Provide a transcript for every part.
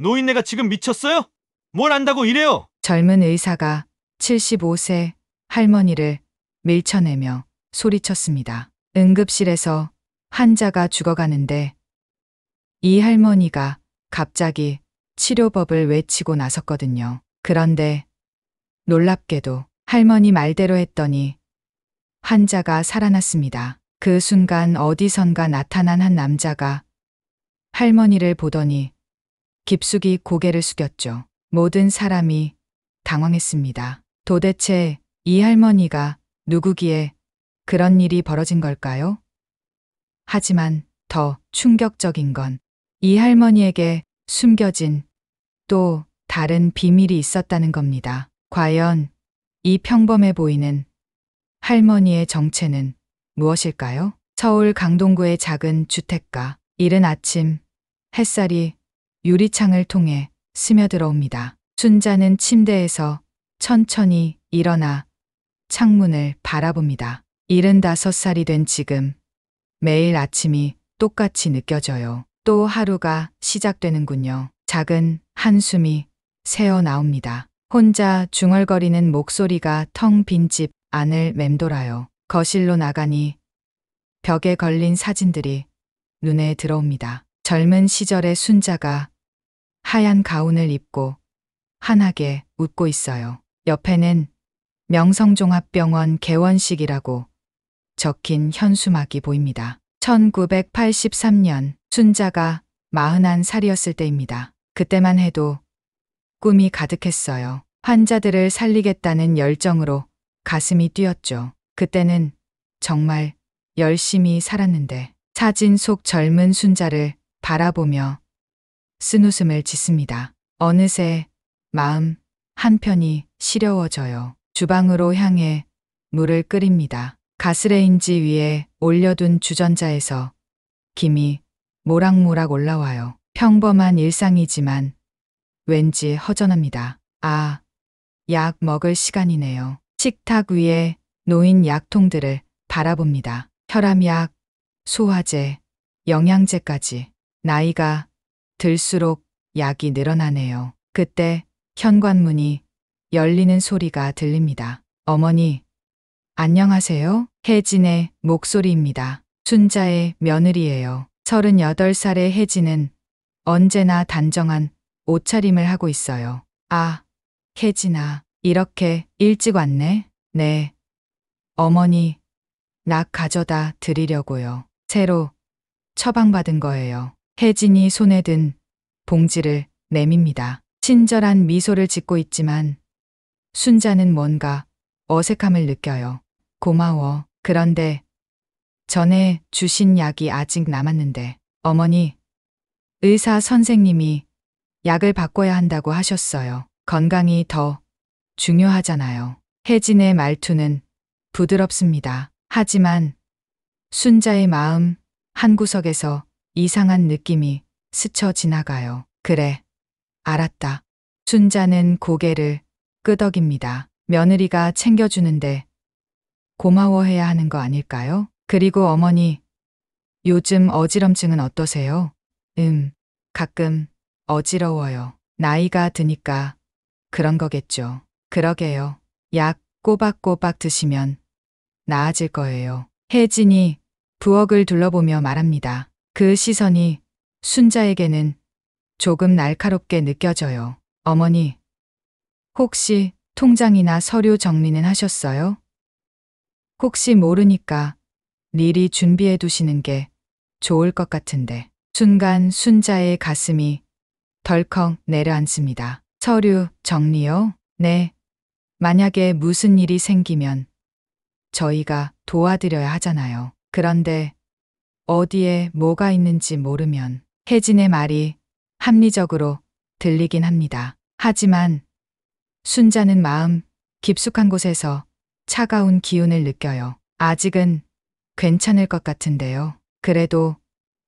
노인네가 지금 미쳤어요? 뭘 안다고 이래요? 젊은 의사가 75세 할머니를 밀쳐내며 소리쳤습니다. 응급실에서 환자가 죽어가는데 이 할머니가 갑자기 치료법을 외치고 나섰거든요. 그런데 놀랍게도 할머니 말대로 했더니 환자가 살아났습니다. 그 순간 어디선가 나타난 한 남자가 할머니를 보더니 깊숙이 고개를 숙였죠. 모든 사람이 당황했습니다. 도대체 이 할머니가 누구기에 그런 일이 벌어진 걸까요? 하지만 더 충격적인 건 이 할머니에게 숨겨진 또 다른 비밀이 있었다는 겁니다. 과연 이 평범해 보이는 할머니의 정체는 무엇일까요? 서울 강동구의 작은 주택가. 이른 아침 햇살이 유리창을 통해 스며들어옵니다. 순자는 침대에서 천천히 일어나 창문을 바라봅니다. 75살이 된 지금 매일 아침이 똑같이 느껴져요. 또 하루가 시작되는군요. 작은 한숨이 새어 나옵니다. 혼자 중얼거리는 목소리가 텅 빈 집 안을 맴돌아요. 거실로 나가니 벽에 걸린 사진들이 눈에 들어옵니다. 젊은 시절의 순자가 하얀 가운을 입고 환하게 웃고 있어요. 옆에는 명성종합병원 개원식이라고 적힌 현수막이 보입니다. 1983년 순자가 41살이었을 때입니다. 그때만 해도 꿈이 가득했어요. 환자들을 살리겠다는 열정으로 가슴이 뛰었죠. 그때는 정말 열심히 살았는데 사진 속 젊은 순자를 바라보며 쓴웃음을 짓습니다. 어느새 마음 한편이 시려워져요. 주방으로 향해 물을 끓입니다. 가스레인지 위에 올려둔 주전자에서 김이 모락모락 올라와요. 평범한 일상이지만 왠지 허전합니다. 아, 약 먹을 시간이네요. 식탁 위에 놓인 약통들을 바라봅니다. 혈압약, 소화제, 영양제까지. 나이가 들수록 약이 늘어나네요. 그때 현관문이 열리는 소리가 들립니다. 어머니, 안녕하세요. 혜진의 목소리입니다. 순자의 며느리예요. 38살의 혜진은 언제나 단정한 옷차림을 하고 있어요. 아, 혜진아, 이렇게 일찍 왔네? 네. 어머니, 약 가져다 드리려고요. 새로 처방받은 거예요. 혜진이 손에 든 봉지를 내밉니다. 친절한 미소를 짓고 있지만 순자는 뭔가 어색함을 느껴요. 고마워. 그런데 전에 주신 약이 아직 남았는데 어머니, 의사 선생님이 약을 바꿔야 한다고 하셨어요. 건강이 더 중요하잖아요. 혜진의 말투는 부드럽습니다. 하지만 순자의 마음 한구석에서 이상한 느낌이 스쳐 지나가요. 그래, 알았다. 순자는 고개를 끄덕입니다. 며느리가 챙겨주는데 고마워해야 하는 거 아닐까요? 그리고 어머니, 요즘 어지럼증은 어떠세요? 가끔 어지러워요. 나이가 드니까 그런 거겠죠. 그러게요. 약 꼬박꼬박 드시면 나아질 거예요. 혜진이 부엌을 둘러보며 말합니다. 그 시선이 순자에게는 조금 날카롭게 느껴져요. 어머니, 혹시 통장이나 서류 정리는 하셨어요? 혹시 모르니까 미리 준비해 두시는 게 좋을 것 같은데. 순간 순자의 가슴이 덜컥 내려앉습니다. 서류 정리요? 네. 만약에 무슨 일이 생기면 저희가 도와드려야 하잖아요. 그런데 어디에 뭐가 있는지 모르면. 혜진의 말이 합리적으로 들리긴 합니다. 하지만 순자는 마음 깊숙한 곳에서 차가운 기운을 느껴요. 아직은 괜찮을 것 같은데요. 그래도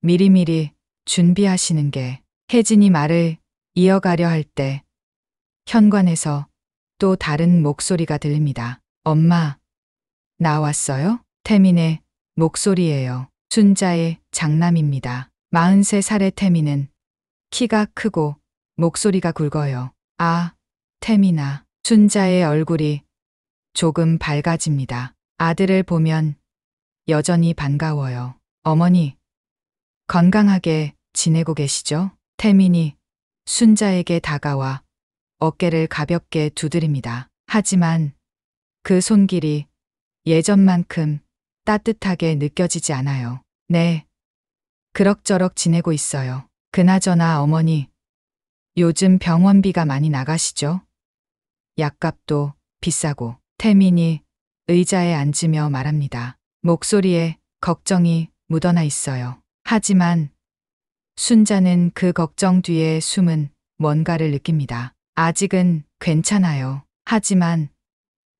미리미리 준비하시는 게. 혜진이 말을 이어가려 할 때 현관에서 또 다른 목소리가 들립니다. 엄마, 나왔어요? 태민의 목소리예요. 순자의 장남입니다. 43살의 태민은 키가 크고 목소리가 굵어요. 아, 태민아. 순자의 얼굴이 조금 밝아집니다. 아들을 보면 여전히 반가워요. 어머니, 건강하게 지내고 계시죠? 태민이 순자에게 다가와 어깨를 가볍게 두드립니다. 하지만 그 손길이 예전만큼 따뜻하게 느껴지지 않아요. 네, 그럭저럭 지내고 있어요. 그나저나 어머니, 요즘 병원비가 많이 나가시죠? 약값도 비싸고. 태민이 의자에 앉으며 말합니다. 목소리에 걱정이 묻어나 있어요. 하지만 순자는 그 걱정 뒤에 숨은 뭔가를 느낍니다. 아직은 괜찮아요. 하지만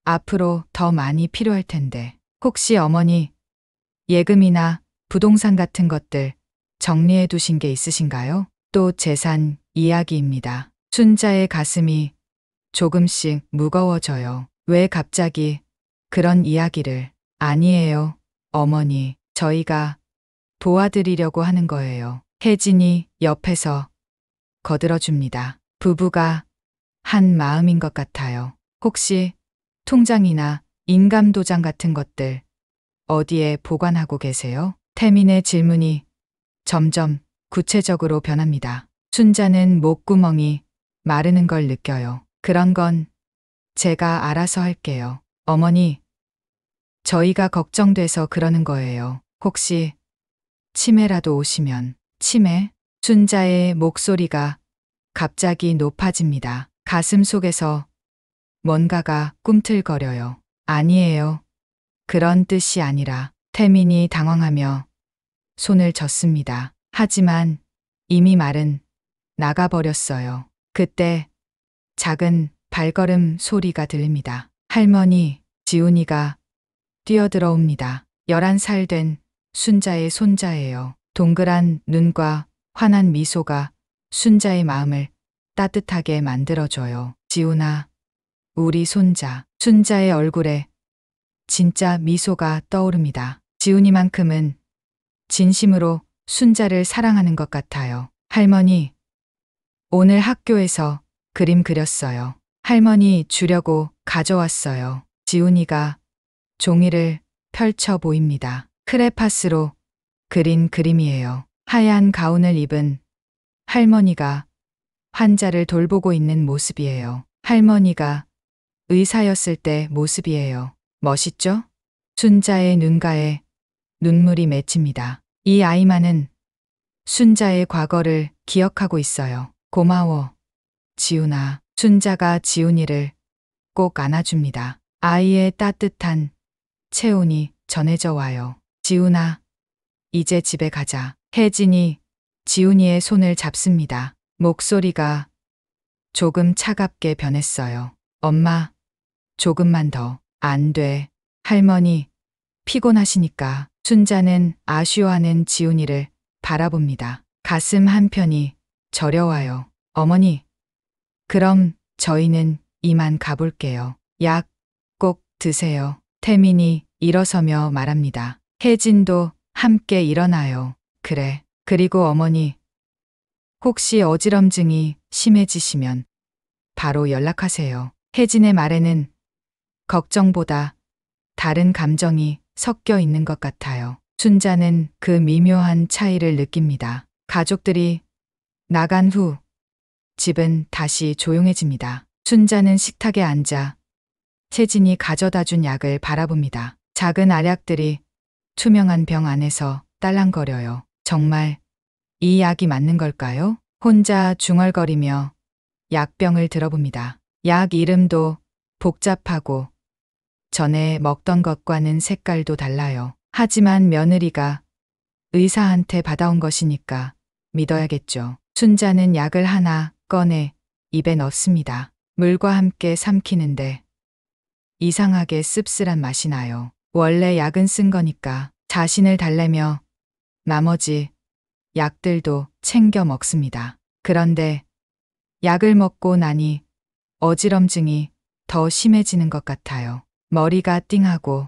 앞으로 더 많이 필요할 텐데. 혹시 어머니 예금이나 부동산 같은 것들 정리해 두신 게 있으신가요? 또 재산 이야기입니다. 순자의 가슴이 조금씩 무거워져요. 왜 갑자기 그런 이야기를? 아니에요, 어머니. 저희가 도와드리려고 하는 거예요. 혜진이 옆에서 거들어줍니다. 부부가 한 마음인 것 같아요. 혹시 통장이나 인감도장 같은 것들 어디에 보관하고 계세요? 태민의 질문이 점점 구체적으로 변합니다. 순자는 목구멍이 마르는 걸 느껴요. 그런 건 제가 알아서 할게요. 어머니, 저희가 걱정돼서 그러는 거예요. 혹시 치매라도 오시면. 치매? 순자의 목소리가 갑자기 높아집니다. 가슴 속에서 뭔가가 꿈틀거려요. 아니에요. 그런 뜻이 아니라. 태민이 당황하며 손을 젓습니다. 하지만 이미 말은 나가버렸어요. 그때 작은 발걸음 소리가 들립니다. 할머니, 지훈이가 뛰어들어옵니다. 11살 된 순자의 손자예요. 동그란 눈과 환한 미소가 순자의 마음을 따뜻하게 만들어줘요. 지훈아, 우리 손자. 순자의 얼굴에 진짜 미소가 떠오릅니다. 지훈이만큼은 진심으로 순자를 사랑하는 것 같아요. 할머니, 오늘 학교에서 그림 그렸어요. 할머니 주려고 가져왔어요. 지훈이가 종이를 펼쳐 보입니다. 크레파스로 그린 그림이에요. 하얀 가운을 입은 할머니가 환자를 돌보고 있는 모습이에요. 할머니가 의사였을 때 모습이에요. 멋있죠? 순자의 눈가에 눈물이 맺힙니다. 이 아이만은 순자의 과거를 기억하고 있어요. 고마워, 지훈아. 순자가 지훈이를 꼭 안아줍니다. 아이의 따뜻한 체온이 전해져 와요. 지훈아, 이제 집에 가자. 혜진이 지훈이의 손을 잡습니다. 목소리가 조금 차갑게 변했어요. 엄마, 조금만 더. 안 돼. 할머니, 피곤하시니까. 순자는 아쉬워하는 지훈이를 바라봅니다. 가슴 한편이 저려와요. 어머니, 그럼 저희는 이만 가볼게요. 약 꼭 드세요. 태민이 일어서며 말합니다. 혜진도 함께 일어나요. 그래. 그리고 어머니, 혹시 어지럼증이 심해지시면 바로 연락하세요. 혜진의 말에는 걱정보다 다른 감정이 섞여 있는 것 같아요. 순자는 그 미묘한 차이를 느낍니다. 가족들이 나간 후 집은 다시 조용해집니다. 순자는 식탁에 앉아 혜진이 가져다 준 약을 바라봅니다. 작은 알약들이 투명한 병 안에서 딸랑거려요. 정말 이 약이 맞는 걸까요? 혼자 중얼거리며 약병을 들어봅니다. 약 이름도 복잡하고 전에 먹던 것과는 색깔도 달라요. 하지만 며느리가 의사한테 받아온 것이니까 믿어야겠죠. 순자는 약을 하나 꺼내 입에 넣습니다. 물과 함께 삼키는데 이상하게 씁쓸한 맛이 나요. 원래 약은 쓴 거니까. 자신을 달래며 나머지 약들도 챙겨 먹습니다. 그런데 약을 먹고 나니 어지럼증이 더 심해지는 것 같아요. 머리가 띵하고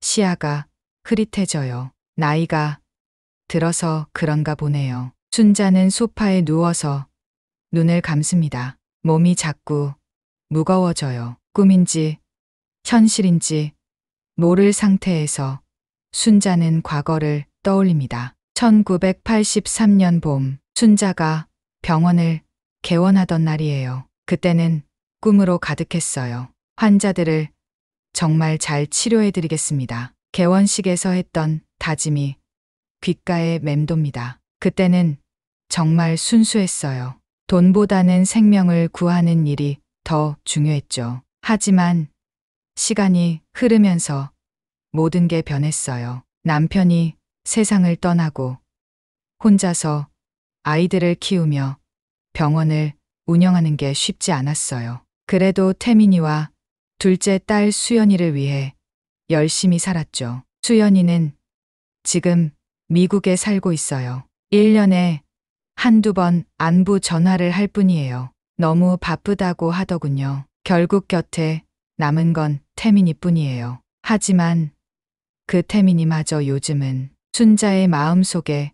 시야가 흐릿해져요. 나이가 들어서 그런가 보네요. 순자는 소파에 누워서 눈을 감습니다. 몸이 자꾸 무거워져요. 꿈인지 현실인지 모를 상태에서 순자는 과거를 떠올립니다. 1983년 봄, 순자가 병원을 개원하던 날이에요. 그때는 꿈으로 가득했어요. 환자들을 정말 잘 치료해드리겠습니다. 개원식에서 했던 다짐이 귓가에 맴돕니다. 그때는 정말 순수했어요. 돈보다는 생명을 구하는 일이 더 중요했죠. 하지만 시간이 흐르면서 모든 게 변했어요. 남편이 세상을 떠나고 혼자서 아이들을 키우며 병원을 운영하는 게 쉽지 않았어요. 그래도 태민이와 둘째 딸 수연이를 위해 열심히 살았죠. 수연이는 지금 미국에 살고 있어요. 1년에 한두 번 안부 전화를 할 뿐이에요. 너무 바쁘다고 하더군요. 결국 곁에 남은 건 태민이 뿐이에요. 하지만 그 태민이마저 요즘은 순자의 마음속에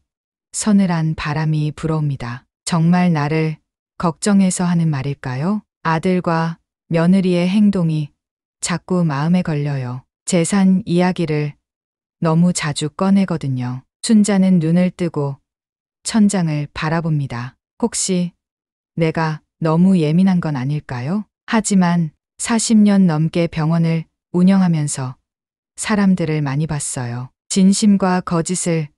서늘한 바람이 불어옵니다. 정말 나를 걱정해서 하는 말일까요? 아들과 며느리의 행동이 자꾸 마음에 걸려요. 재산 이야기를 너무 자주 꺼내거든요. 순자는 눈을 뜨고 천장을 바라봅니다. 혹시 내가 너무 예민한 건 아닐까요? 하지만 40년 넘게 병원을 운영하면서 사람들을 많이 봤어요. 진심과 거짓을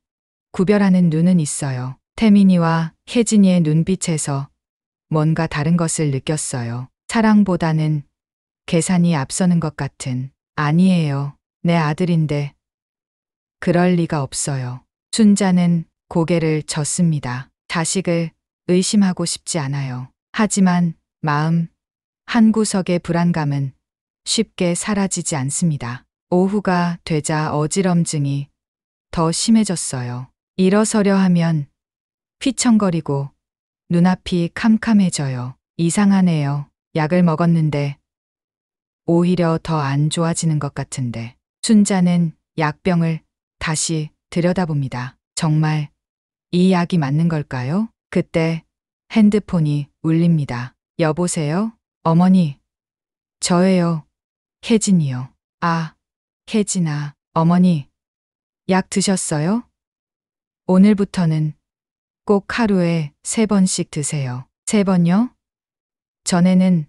구별하는 눈은 있어요. 태민이와 혜진이의 눈빛에서 뭔가 다른 것을 느꼈어요. 사랑보다는 계산이 앞서는 것 같은. 아니에요. 내 아들인데. 그럴 리가 없어요. 순자는 고개를 젓습니다. 자식을 의심하고 싶지 않아요. 하지만 마음 한구석의 불안감은 쉽게 사라지지 않습니다. 오후가 되자 어지럼증이 더 심해졌어요. 일어서려 하면 휘청거리고 눈앞이 캄캄해져요. 이상하네요. 약을 먹었는데 오히려 더 안 좋아지는 것 같은데. 순자는 약병을 다시 들여다봅니다. 정말 이 약이 맞는 걸까요? 그때 핸드폰이 울립니다. 여보세요? 어머니. 저예요. 혜진이요. 아, 혜진아. 어머니. 약 드셨어요? 오늘부터는 꼭 하루에 3번씩 드세요. 3번요? 전에는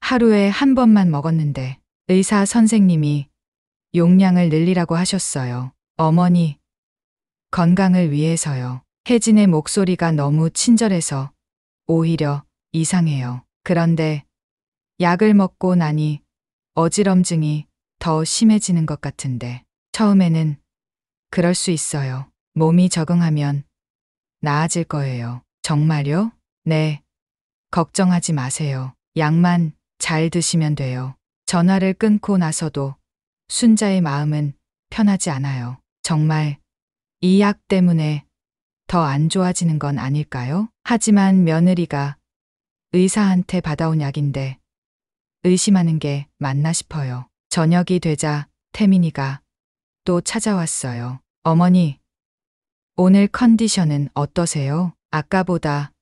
하루에 1번만 먹었는데 의사 선생님이 용량을 늘리라고 하셨어요. 어머니, 건강을 위해서요. 혜진의 목소리가 너무 친절해서 오히려 이상해요. 그런데 약을 먹고 나니 어지럼증이 더 심해지는 것 같은데. 처음에는 그럴 수 있어요. 몸이 적응하면 나아질 거예요. 정말요? 네. 걱정하지 마세요. 약만 잘 드시면 돼요. 전화를 끊고 나서도 순자의 마음은 편하지 않아요. 정말 이 약 때문에 더 안 좋아지는 건 아닐까요? 하지만 며느리가 의사한테 받아온 약인데 의심하는 게 맞나 싶어요. 저녁이 되자 태민이가 또 찾아왔어요. 어머니, 오늘 컨디션은 어떠세요? 아까보다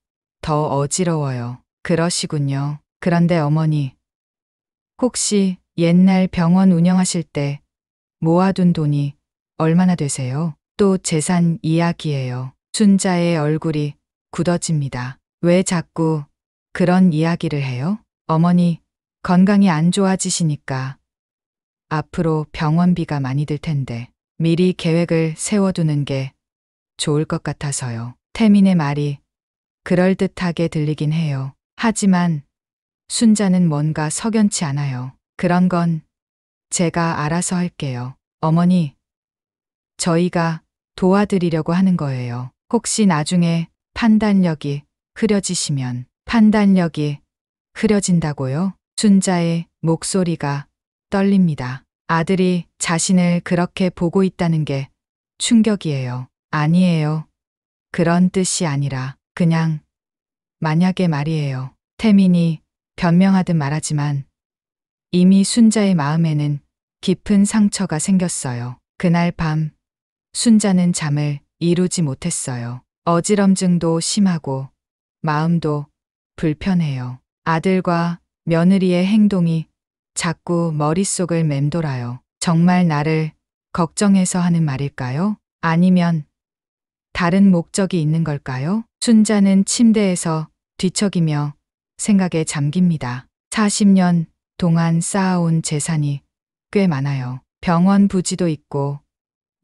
더 어지러워요. 그러시군요. 그런데 어머니, 혹시 옛날 병원 운영하실 때 모아둔 돈이 얼마나 되세요? 또 재산 이야기예요. 순자의 얼굴이 굳어집니다. 왜 자꾸 그런 이야기를 해요? 어머니, 건강이 안 좋아지시니까 앞으로 병원비가 많이 들 텐데 미리 계획을 세워두는 게 좋을 것 같아서요. 태민의 말이 그럴듯하게 들리긴 해요. 하지만 순자는 뭔가 석연치 않아요. 그런 건 제가 알아서 할게요. 어머니, 저희가 도와드리려고 하는 거예요. 혹시 나중에 판단력이 흐려지시면. 판단력이 흐려진다고요? 순자의 목소리가 떨립니다. 아들이 자신을 그렇게 보고 있다는 게 충격이에요. 아니에요. 그런 뜻이 아니라 그냥 만약에 말이에요. 태민이 변명하듯 말하지만 이미 순자의 마음에는 깊은 상처가 생겼어요. 그날 밤 순자는 잠을 이루지 못했어요. 어지럼증도 심하고 마음도 불편해요. 아들과 며느리의 행동이 자꾸 머릿속을 맴돌아요. 정말 나를 걱정해서 하는 말일까요? 아니면 다른 목적이 있는 걸까요? 순자는 침대에서 뒤척이며 생각에 잠깁니다. 40년 동안 쌓아온 재산이 꽤 많아요. 병원 부지도 있고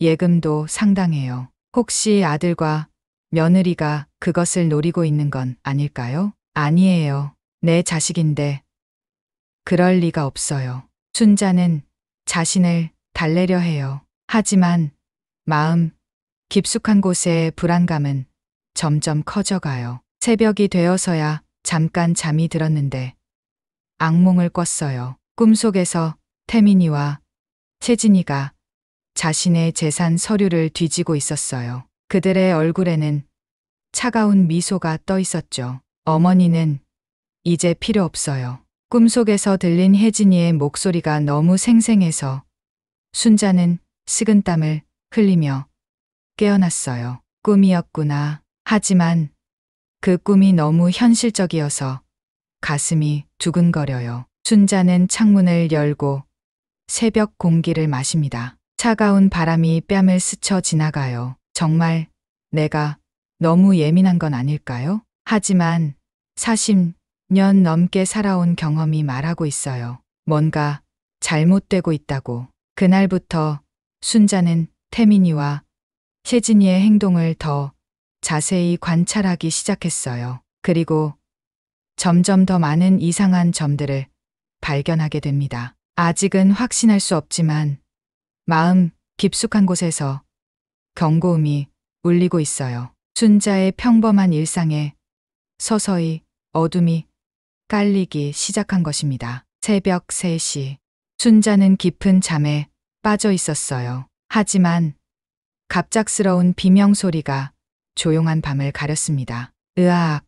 예금도 상당해요. 혹시 아들과 며느리가 그것을 노리고 있는 건 아닐까요? 아니에요. 내 자식인데 그럴 리가 없어요. 순자는 자신을 달래려 해요. 하지만 마음 깊숙한 곳의 불안감은 점점 커져가요. 새벽이 되어서야 잠깐 잠이 들었는데 악몽을 꿨어요. 꿈속에서 태민이와 채진이가 자신의 재산 서류를 뒤지고 있었어요. 그들의 얼굴에는 차가운 미소가 떠 있었죠. 어머니는 이제 필요 없어요. 꿈속에서 들린 혜진이의 목소리가 너무 생생해서 순자는 식은땀을 흘리며 깨어났어요. 꿈이었구나. 하지만 그 꿈이 너무 현실적이어서 가슴이 두근거려요. 순자는 창문을 열고 새벽 공기를 마십니다. 차가운 바람이 뺨을 스쳐 지나가요. 정말 내가 너무 예민한 건 아닐까요? 하지만 40년 넘게 살아온 경험이 말하고 있어요. 뭔가 잘못되고 있다고. 그날부터 순자는 태민이와 혜진이의 행동을 더 자세히 관찰하기 시작했어요. 그리고 점점 더 많은 이상한 점들을 발견하게 됩니다. 아직은 확신할 수 없지만 마음 깊숙한 곳에서 경고음이 울리고 있어요. 순자의 평범한 일상에 서서히 어둠이 깔리기 시작한 것입니다. 새벽 3시. 순자는 깊은 잠에 빠져 있었어요. 하지만 갑작스러운 비명 소리가 조용한 밤을 가렸습니다. 으악!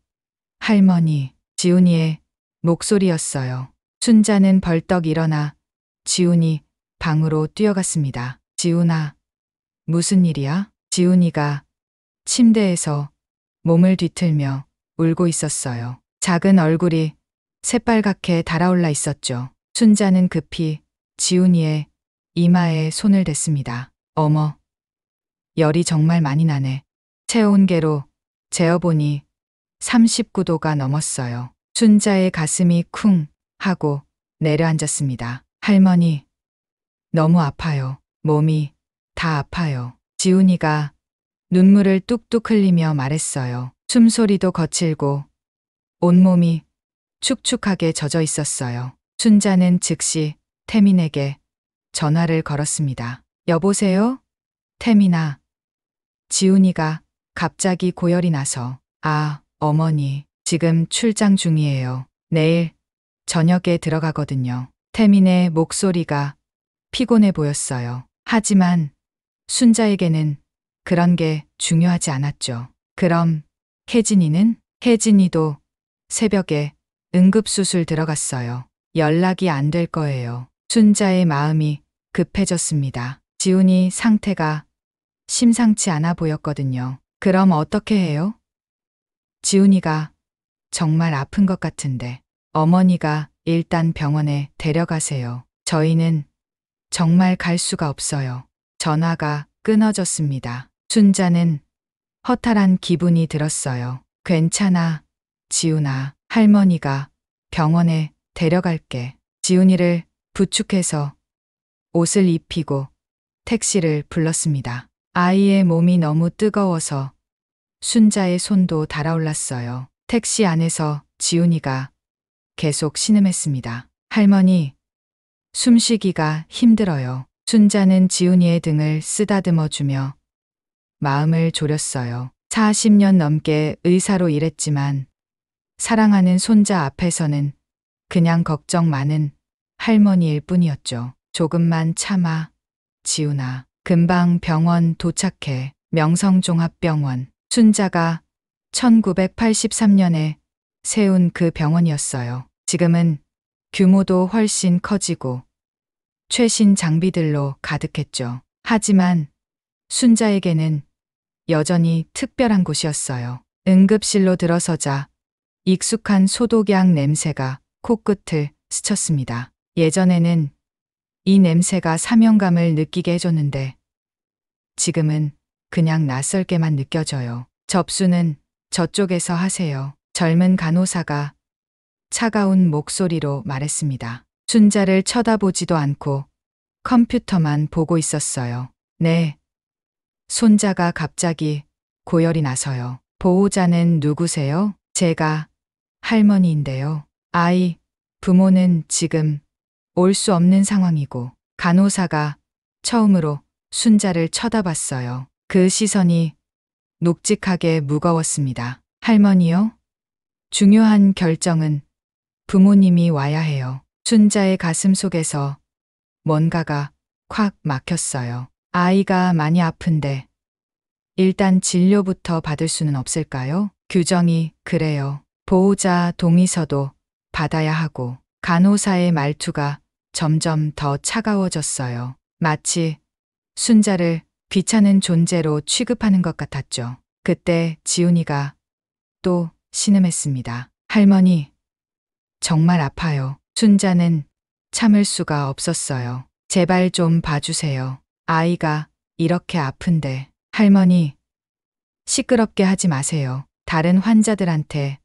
할머니, 지훈이의 목소리였어요. 순자는 벌떡 일어나 지훈이 방으로 뛰어갔습니다. 지훈아, 무슨 일이야? 지훈이가 침대에서 몸을 뒤틀며 울고 있었어요. 작은 얼굴이 새빨갛게 달아올라 있었죠. 순자는 급히 지훈이의 이마에 손을 댔습니다. 어머, 열이 정말 많이 나네. 체온계로 재어보니 39도가 넘었어요. 순자의 가슴이 쿵 하고 내려앉았습니다. 할머니, 너무 아파요. 몸이 다 아파요. 지훈이가 눈물을 뚝뚝 흘리며 말했어요. 숨소리도 거칠고 온몸이 축축하게 젖어 있었어요. 순자는 즉시 태민에게 전화를 걸었습니다. 여보세요? 태민아. 지훈이가 갑자기 고열이 나서 어머니, 지금 출장 중이에요. 내일 저녁에 들어가거든요. 태민의 목소리가 피곤해 보였어요. 하지만 순자에게는 그런 게 중요하지 않았죠. 그럼 혜진이는? 혜진이도 새벽에 응급수술 들어갔어요. 연락이 안 될 거예요. 순자의 마음이 급해졌습니다. 지훈이 상태가 심상치 않아 보였거든요. 그럼 어떻게 해요? 지훈이가 정말 아픈 것 같은데. 어머니가 일단 병원에 데려가세요. 저희는 정말 갈 수가 없어요. 전화가 끊어졌습니다. 순자는 허탈한 기분이 들었어요. 괜찮아, 지훈아. 할머니가 병원에 데려갈게. 지훈이를 부축해서 옷을 입히고 택시를 불렀습니다. 아이의 몸이 너무 뜨거워서 순자의 손도 달아올랐어요. 택시 안에서 지훈이가 계속 신음했습니다. 할머니, 숨쉬기가 힘들어요. 순자는 지훈이의 등을 쓰다듬어주며 마음을 졸였어요. 40년 넘게 의사로 일했지만 사랑하는 손자 앞에서는 그냥 걱정 많은 할머니일 뿐이었죠. 조금만 참아, 지훈아. 금방 병원 도착해. 명성종합병원. 순자가 1983년에 세운 그 병원이었어요. 지금은 규모도 훨씬 커지고 최신 장비들로 가득했죠. 하지만 순자에게는 여전히 특별한 곳이었어요. 응급실로 들어서자 익숙한 소독약 냄새가 코끝을 스쳤습니다. 예전에는 이 냄새가 사명감을 느끼게 해줬는데 지금은 그냥 낯설게만 느껴져요. 접수는 저쪽에서 하세요. 젊은 간호사가 차가운 목소리로 말했습니다. 순자를 쳐다보지도 않고 컴퓨터만 보고 있었어요. 네. 손자가 갑자기 고열이 나서요. 보호자는 누구세요? 제가 할머니인데요. 아이, 부모는 지금 올 수 없는 상황이고 간호사가 처음으로 순자를 쳐다봤어요. 그 시선이 묵직하게 무거웠습니다. 할머니요? 중요한 결정은 부모님이 와야 해요. 순자의 가슴 속에서 뭔가가 콱 막혔어요. 아이가 많이 아픈데 일단 진료부터 받을 수는 없을까요? 규정이 그래요. 보호자 동의서도 받아야 하고 간호사의 말투가 점점 더 차가워졌어요. 마치 순자를 귀찮은 존재로 취급하는 것 같았죠. 그때 지훈이가 또 신음했습니다. 할머니, 정말 아파요. 순자는 참을 수가 없었어요. 제발 좀 봐주세요. 아이가 이렇게 아픈데. 할머니, 시끄럽게 하지 마세요. 다른 환자들한테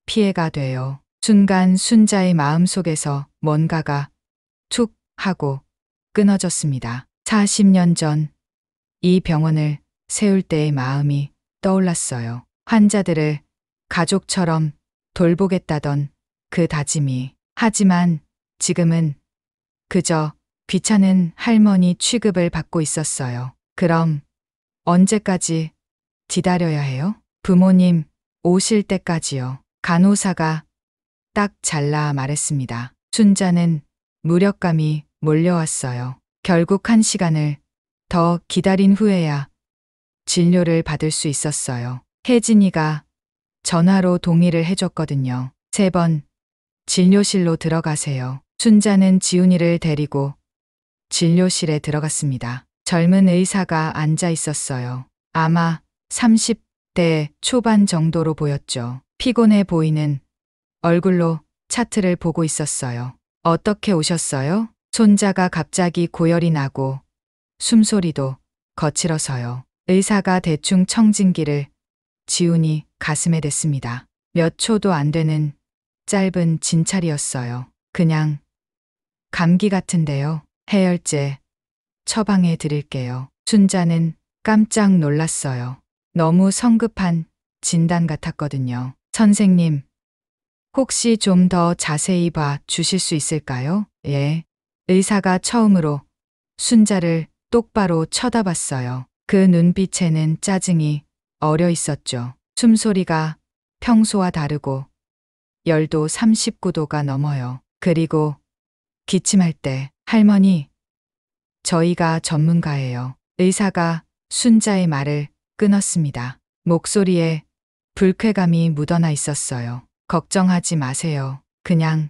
피해가 돼요. 순간 순자의 마음속에서 뭔가가 툭 하고 끊어졌습니다. 40년 전 이 병원을 세울 때의 마음이 떠올랐어요. 환자들을 가족처럼 돌보겠다던 그 다짐이. 하지만 지금은 그저 귀찮은 할머니 취급을 받고 있었어요. 그럼 언제까지 기다려야 해요? 부모님 오실 때까지요. 간호사가 딱 잘라 말했습니다. 순자는 무력감이 몰려왔어요. 결국 1시간을 더 기다린 후에야 진료를 받을 수 있었어요. 혜진이가 전화로 동의를 해줬거든요. 3번 진료실로 들어가세요. 순자는 지훈이를 데리고 진료실에 들어갔습니다. 젊은 의사가 앉아 있었어요. 아마 30대 초반 정도로 보였죠. 피곤해 보이는 얼굴로 차트를 보고 있었어요. 어떻게 오셨어요? 손자가 갑자기 고열이 나고 숨소리도 거칠어서요. 의사가 대충 청진기를 지훈이 가슴에 댔습니다. 몇 초도 안 되는 짧은 진찰이었어요. 그냥 감기 같은데요. 해열제 처방해 드릴게요. 순자는 깜짝 놀랐어요. 너무 성급한 진단 같았거든요. 선생님, 혹시 좀 더 자세히 봐 주실 수 있을까요? 예. 의사가 처음으로 순자를 똑바로 쳐다봤어요. 그 눈빛에는 짜증이 어려 있었죠. 숨소리가 평소와 다르고 열도 39도가 넘어요. 그리고 기침할 때 할머니, 저희가 전문가예요. 의사가 순자의 말을 끊었습니다. 목소리에 불쾌감이 묻어나 있었어요. 걱정하지 마세요. 그냥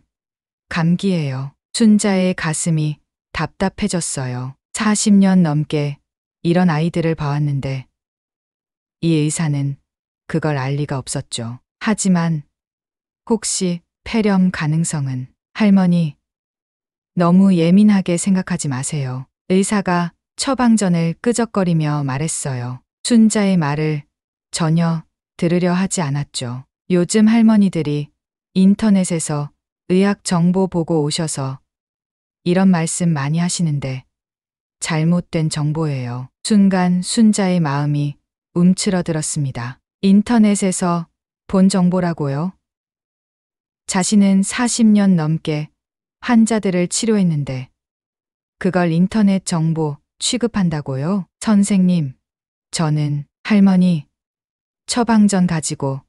감기예요. 순자의 가슴이 답답해졌어요. 40년 넘게 이런 아이들을 봐왔는데 이 의사는 그걸 알 리가 없었죠. 하지만 혹시 폐렴 가능성은? 할머니, 너무 예민하게 생각하지 마세요. 의사가 처방전을 끄적거리며 말했어요. 순자의 말을 전혀 들으려 하지 않았죠. 요즘 할머니들이 인터넷에서 의학 정보 보고 오셔서 이런 말씀 많이 하시는데 잘못된 정보예요. 순간 순자의 마음이 움츠러들었습니다. 인터넷에서 본 정보라고요? 자신은 40년 넘게 환자들을 치료했는데 그걸 인터넷 정보 취급한다고요? 선생님, 저는 할머니 처방전 가지고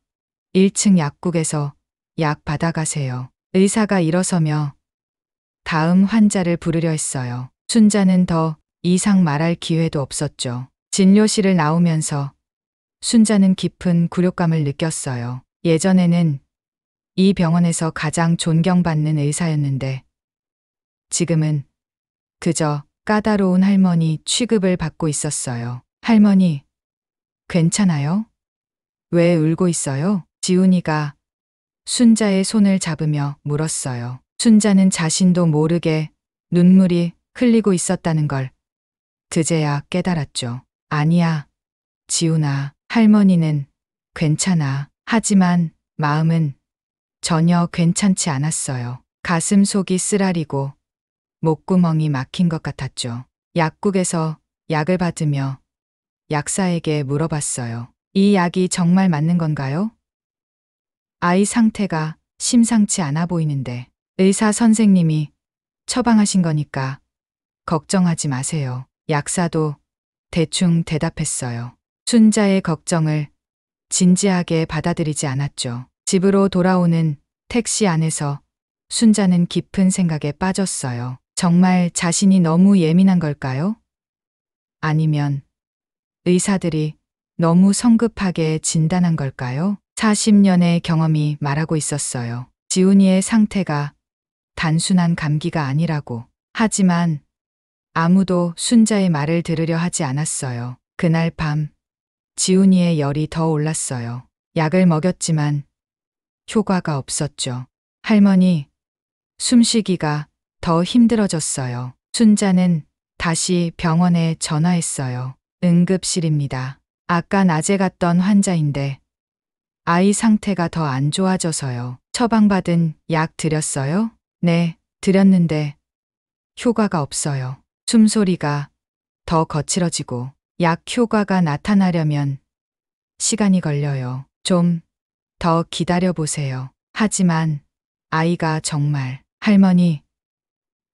1층 약국에서 약 받아가세요. 의사가 일어서며 다음 환자를 부르려 했어요. 순자는 더 이상 말할 기회도 없었죠. 진료실을 나오면서 순자는 깊은 굴욕감을 느꼈어요. 예전에는 이 병원에서 가장 존경받는 의사였는데 지금은 그저 까다로운 할머니 취급을 받고 있었어요. 할머니, 괜찮아요? 왜 울고 있어요? 지훈이가 순자의 손을 잡으며 물었어요. 순자는 자신도 모르게 눈물이 흘리고 있었다는 걸 그제야 깨달았죠. 아니야, 지훈아. 할머니는 괜찮아. 하지만 마음은 전혀 괜찮지 않았어요. 가슴 속이 쓰라리고 목구멍이 막힌 것 같았죠. 약국에서 약을 받으며 약사에게 물어봤어요. 이 약이 정말 맞는 건가요? 아이 상태가 심상치 않아 보이는데 의사 선생님이 처방하신 거니까 걱정하지 마세요. 약사도 대충 대답했어요. 순자의 걱정을 진지하게 받아들이지 않았죠. 집으로 돌아오는 택시 안에서 순자는 깊은 생각에 빠졌어요. 정말 자신이 너무 예민한 걸까요? 아니면 의사들이 너무 성급하게 진단한 걸까요? 40년의 경험이 말하고 있었어요. 지훈이의 상태가 단순한 감기가 아니라고. 하지만 아무도 순자의 말을 들으려 하지 않았어요. 그날 밤 지훈이의 열이 더 올랐어요. 약을 먹였지만 효과가 없었죠. 할머니, 숨쉬기가 더 힘들어졌어요. 순자는 다시 병원에 전화했어요. 응급실입니다. 아까 낮에 갔던 환자인데 아이 상태가 더 안 좋아져서요. 처방받은 약 드렸어요? 네, 드렸는데 효과가 없어요. 숨소리가 더 거칠어지고 약 효과가 나타나려면 시간이 걸려요. 좀 더 기다려 보세요. 하지만 아이가 정말 할머니,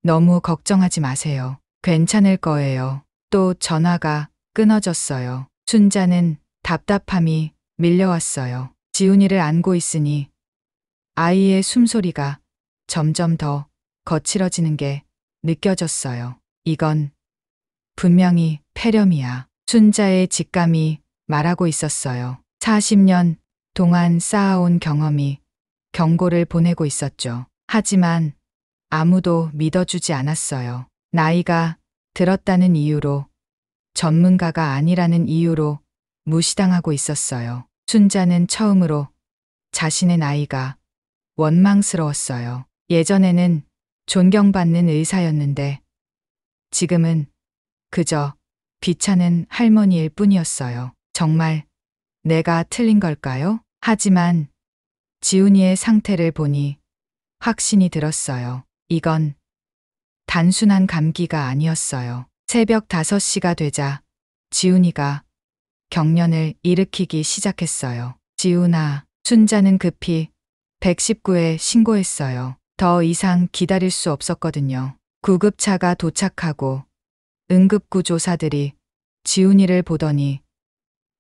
너무 걱정하지 마세요. 괜찮을 거예요. 또 전화가 끊어졌어요. 순자는 답답함이 밀려왔어요. 지훈이를 안고 있으니 아이의 숨소리가 점점 더 거칠어지는 게 느껴졌어요. 이건 분명히 폐렴이야. 순자의 직감이 말하고 있었어요. 40년 동안 쌓아온 경험이 경고를 보내고 있었죠. 하지만 아무도 믿어주지 않았어요. 나이가 들었다는 이유로, 전문가가 아니라는 이유로 무시당하고 있었어요. 순자는 처음으로 자신의 나이가 원망스러웠어요. 예전에는 존경받는 의사였는데 지금은 그저 귀찮은 할머니일 뿐이었어요. 정말 내가 틀린 걸까요? 하지만 지훈이의 상태를 보니 확신이 들었어요. 이건 단순한 감기가 아니었어요. 새벽 5시가 되자 지훈이가 경련을 일으키기 시작했어요. 지훈아, 순자는 급히 119에 신고했어요. 더 이상 기다릴 수 없었거든요. 구급차가 도착하고 응급구조사들이 지훈이를 보더니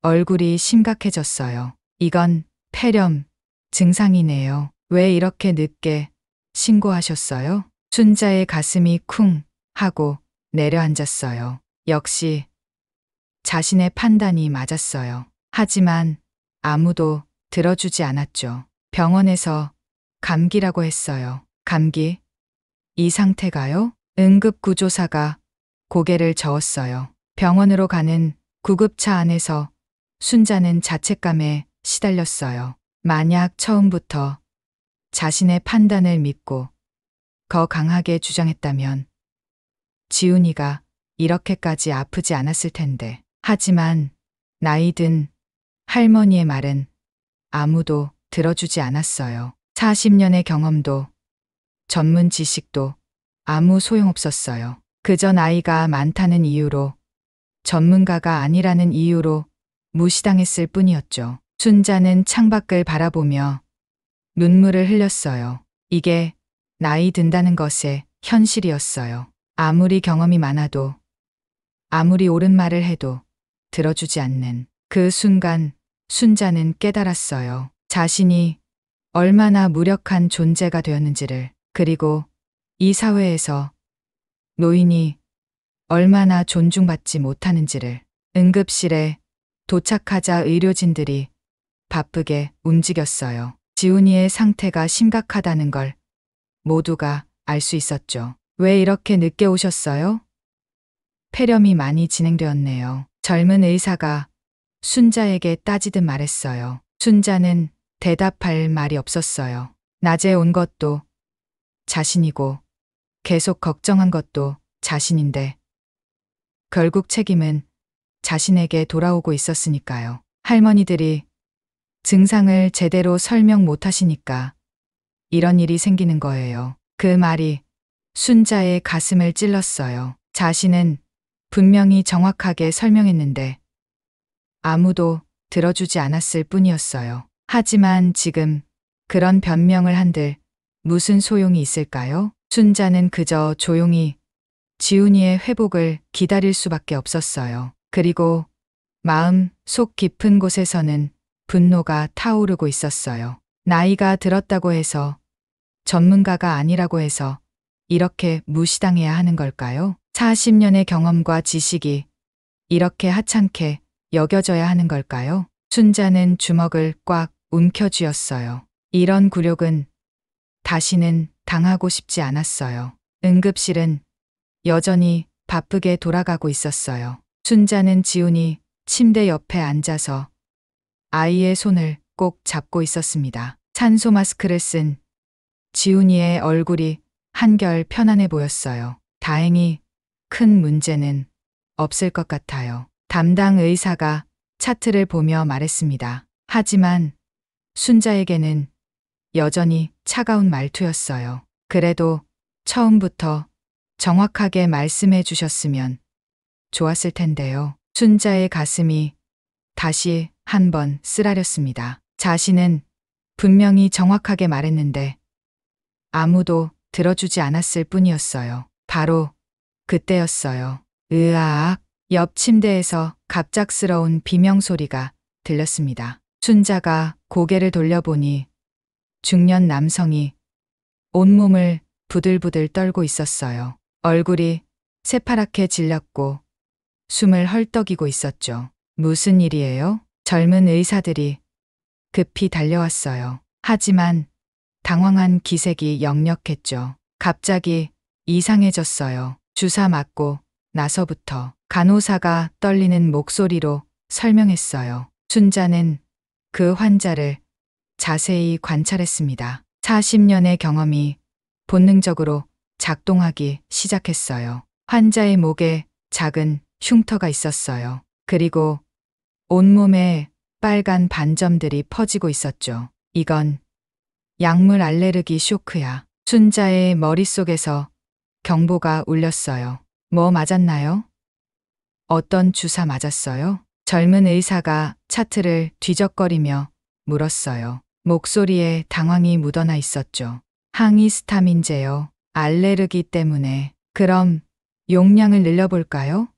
얼굴이 심각해졌어요. 이건 폐렴 증상이네요. 왜 이렇게 늦게 신고하셨어요? 순자의 가슴이 쿵 하고 내려앉았어요. 역시 자신의 판단이 맞았어요. 하지만 아무도 들어주지 않았죠. 병원에서 감기라고 했어요. 감기? 이 상태가요? 응급구조사가 고개를 저었어요. 병원으로 가는 구급차 안에서 순자는 자책감에 시달렸어요. 만약 처음부터 자신의 판단을 믿고 더 강하게 주장했다면 지훈이가 이렇게까지 아프지 않았을 텐데. 하지만 나이 든 할머니의 말은 아무도 들어주지 않았어요. 40년의 경험도 전문 지식도 아무 소용없었어요. 그저 나이가 많다는 이유로, 전문가가 아니라는 이유로 무시당했을 뿐이었죠. 순자는 창밖을 바라보며 눈물을 흘렸어요. 이게 나이 든다는 것의 현실이었어요. 아무리 경험이 많아도, 아무리 옳은 말을 해도 들어주지 않는 그 순간 순자는 깨달았어요. 자신이 얼마나 무력한 존재가 되었는지를, 그리고 이 사회에서 노인이 얼마나 존중받지 못하는지를. 응급실에 도착하자 의료진들이 바쁘게 움직였어요. 지훈이의 상태가 심각하다는 걸 모두가 알 수 있었죠. 왜 이렇게 늦게 오셨어요? 폐렴이 많이 진행되었네요. 젊은 의사가 순자에게 따지듯 말했어요. 순자는 대답할 말이 없었어요. 낮에 온 것도 자신이고 계속 걱정한 것도 자신인데 결국 책임은 자신에게 돌아오고 있었으니까요. 할머니들이 증상을 제대로 설명 못 하시니까 이런 일이 생기는 거예요. 그 말이 순자의 가슴을 찔렀어요. 자신은 분명히 정확하게 설명했는데 아무도 들어주지 않았을 뿐이었어요. 하지만 지금 그런 변명을 한들 무슨 소용이 있을까요? 순자는 그저 조용히 지훈이의 회복을 기다릴 수밖에 없었어요. 그리고 마음 속 깊은 곳에서는 분노가 타오르고 있었어요. 나이가 들었다고 해서 전문가가 아니라고 해서 이렇게 무시당해야 하는 걸까요? 40년의 경험과 지식이 이렇게 하찮게 여겨져야 하는 걸까요? 순자는 주먹을 꽉 움켜쥐었어요. 이런 굴욕은 다시는 당하고 싶지 않았어요. 응급실은 여전히 바쁘게 돌아가고 있었어요. 순자는 지훈이 침대 옆에 앉아서 아이의 손을 꼭 잡고 있었습니다. 산소 마스크를 쓴 지훈이의 얼굴이 한결 편안해 보였어요. 다행히 큰 문제는 없을 것 같아요. 담당 의사가 차트를 보며 말했습니다. 하지만 순자에게는 여전히 차가운 말투였어요. 그래도 처음부터 정확하게 말씀해 주셨으면 좋았을 텐데요. 순자의 가슴이 다시 한번 쓰라렸습니다. 자신은 분명히 정확하게 말했는데 아무도 들어주지 않았을 뿐이었어요. 바로 그때였어요. 으아악. 옆 침대에서 갑작스러운 비명소리가 들렸습니다. 순자가 고개를 돌려보니 중년 남성이 온몸을 부들부들 떨고 있었어요. 얼굴이 새파랗게 질렸고 숨을 헐떡이고 있었죠. 무슨 일이에요? 젊은 의사들이 급히 달려왔어요. 하지만 당황한 기색이 역력했죠. 갑자기 이상해졌어요. 주사 맞고 나서부터 간호사가 떨리는 목소리로 설명했어요. 순자는 그 환자를 자세히 관찰했습니다. 40년의 경험이 본능적으로 작동하기 시작했어요. 환자의 목에 작은 흉터가 있었어요. 그리고 온몸에 빨간 반점들이 퍼지고 있었죠. 이건 약물 알레르기 쇼크야. 순자의 머릿속에서 경보가 울렸어요. 뭐 맞았나요? 어떤 주사 맞았어요? 젊은 의사가 차트를 뒤적거리며 물었어요. 목소리에 당황이 묻어나 있었죠. 항히스타민제요. 알레르기 때문에. 그럼 용량을 늘려볼까요?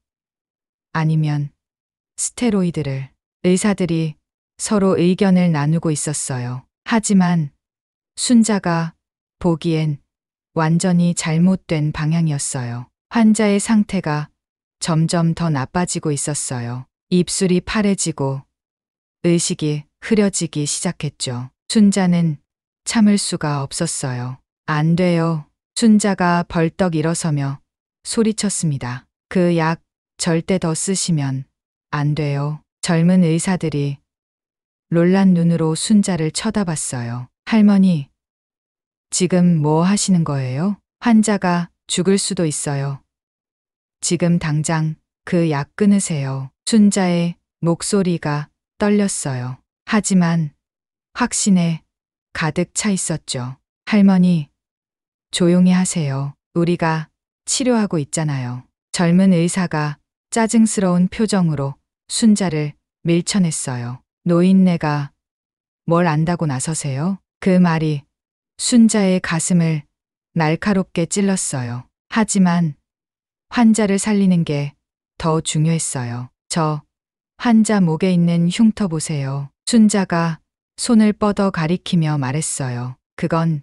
아니면 스테로이드를. 의사들이 서로 의견을 나누고 있었어요. 하지만 순자가 보기엔 완전히 잘못된 방향이었어요. 환자의 상태가 점점 더 나빠지고 있었어요. 입술이 파래지고 의식이 흐려지기 시작했죠. 순자는 참을 수가 없었어요. 안 돼요. 순자가 벌떡 일어서며 소리쳤습니다. 그 약 절대 더 쓰시면 안 돼요. 젊은 의사들이 놀란 눈으로 순자를 쳐다봤어요. 할머니, 지금 뭐 하시는 거예요? 환자가 죽을 수도 있어요. 지금 당장 그 약 끊으세요. 순자의 목소리가 떨렸어요. 하지만 확신에 가득 차 있었죠. 할머니, 조용히 하세요. 우리가 치료하고 있잖아요. 젊은 의사가 짜증스러운 표정으로 순자를 밀쳐냈어요. 노인네가 뭘 안다고 나서세요? 그 말이 순자의 가슴을 날카롭게 찔렀어요. 하지만 환자를 살리는 게 더 중요했어요. 저 환자 목에 있는 흉터 보세요. 순자가 손을 뻗어 가리키며 말했어요. 그건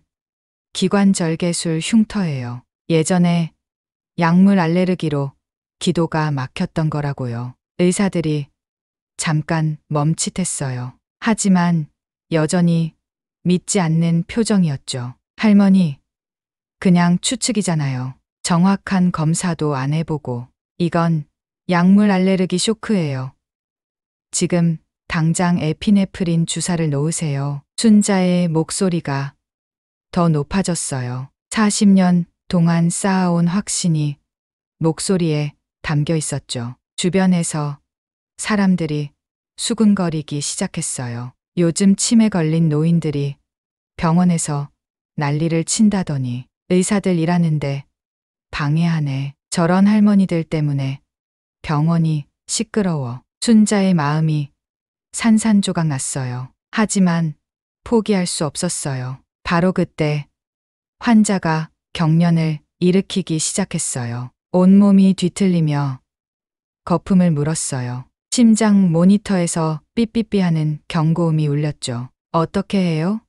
기관절개술 흉터예요. 예전에 약물 알레르기로 기도가 막혔던 거라고요. 의사들이 잠깐 멈칫했어요. 하지만 여전히 믿지 않는 표정이었죠. 할머니, 그냥 추측이잖아요. 정확한 검사도 안 해보고. 이건 약물 알레르기 쇼크예요. 지금 당장 에피네프린 주사를 놓으세요. 순자의 목소리가 더 높아졌어요. 40년 동안 쌓아온 확신이 목소리에 담겨 있었죠. 주변에서 사람들이 수군거리기 시작했어요. 요즘 치매 걸린 노인들이 병원에서 난리를 친다더니 의사들 일하는데 방해하네. 저런 할머니들 때문에 병원이 시끄러워. 순자의 마음이 산산조각 났어요. 하지만 포기할 수 없었어요. 바로 그때 환자가 경련을 일으키기 시작했어요. 온몸이 뒤틀리며 거품을 물었어요. 심장 모니터에서 삐삐삐하는 경고음이 울렸죠. 어떻게 해요?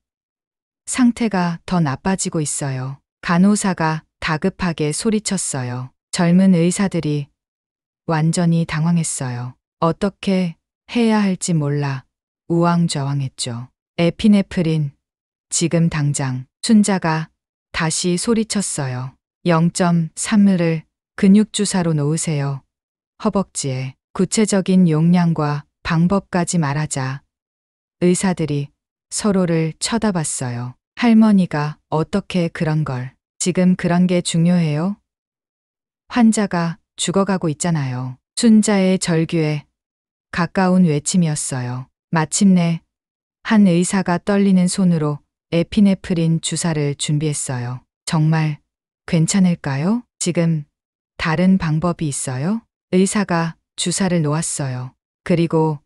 상태가 더 나빠지고 있어요. 간호사가 다급하게 소리쳤어요. 젊은 의사들이 완전히 당황했어요. 어떻게 해야 할지 몰라 우왕좌왕했죠. 에피네프린, 지금 당장. 순자가 다시 소리쳤어요. 0.3ml를 근육주사로 놓으세요. 허벅지에. 구체적인 용량과 방법까지 말하자 의사들이 서로를 쳐다봤어요. 할머니가 어떻게 그런 걸. 지금 그런 게 중요해요? 환자가 죽어가고 있잖아요. 순자의 절규에 가까운 외침이었어요. 마침내 한 의사가 떨리는 손으로 에피네프린 주사를 준비했어요. 정말 괜찮을까요? 지금 다른 방법이 있어요? 의사가 주사를 놓았어요. 그리고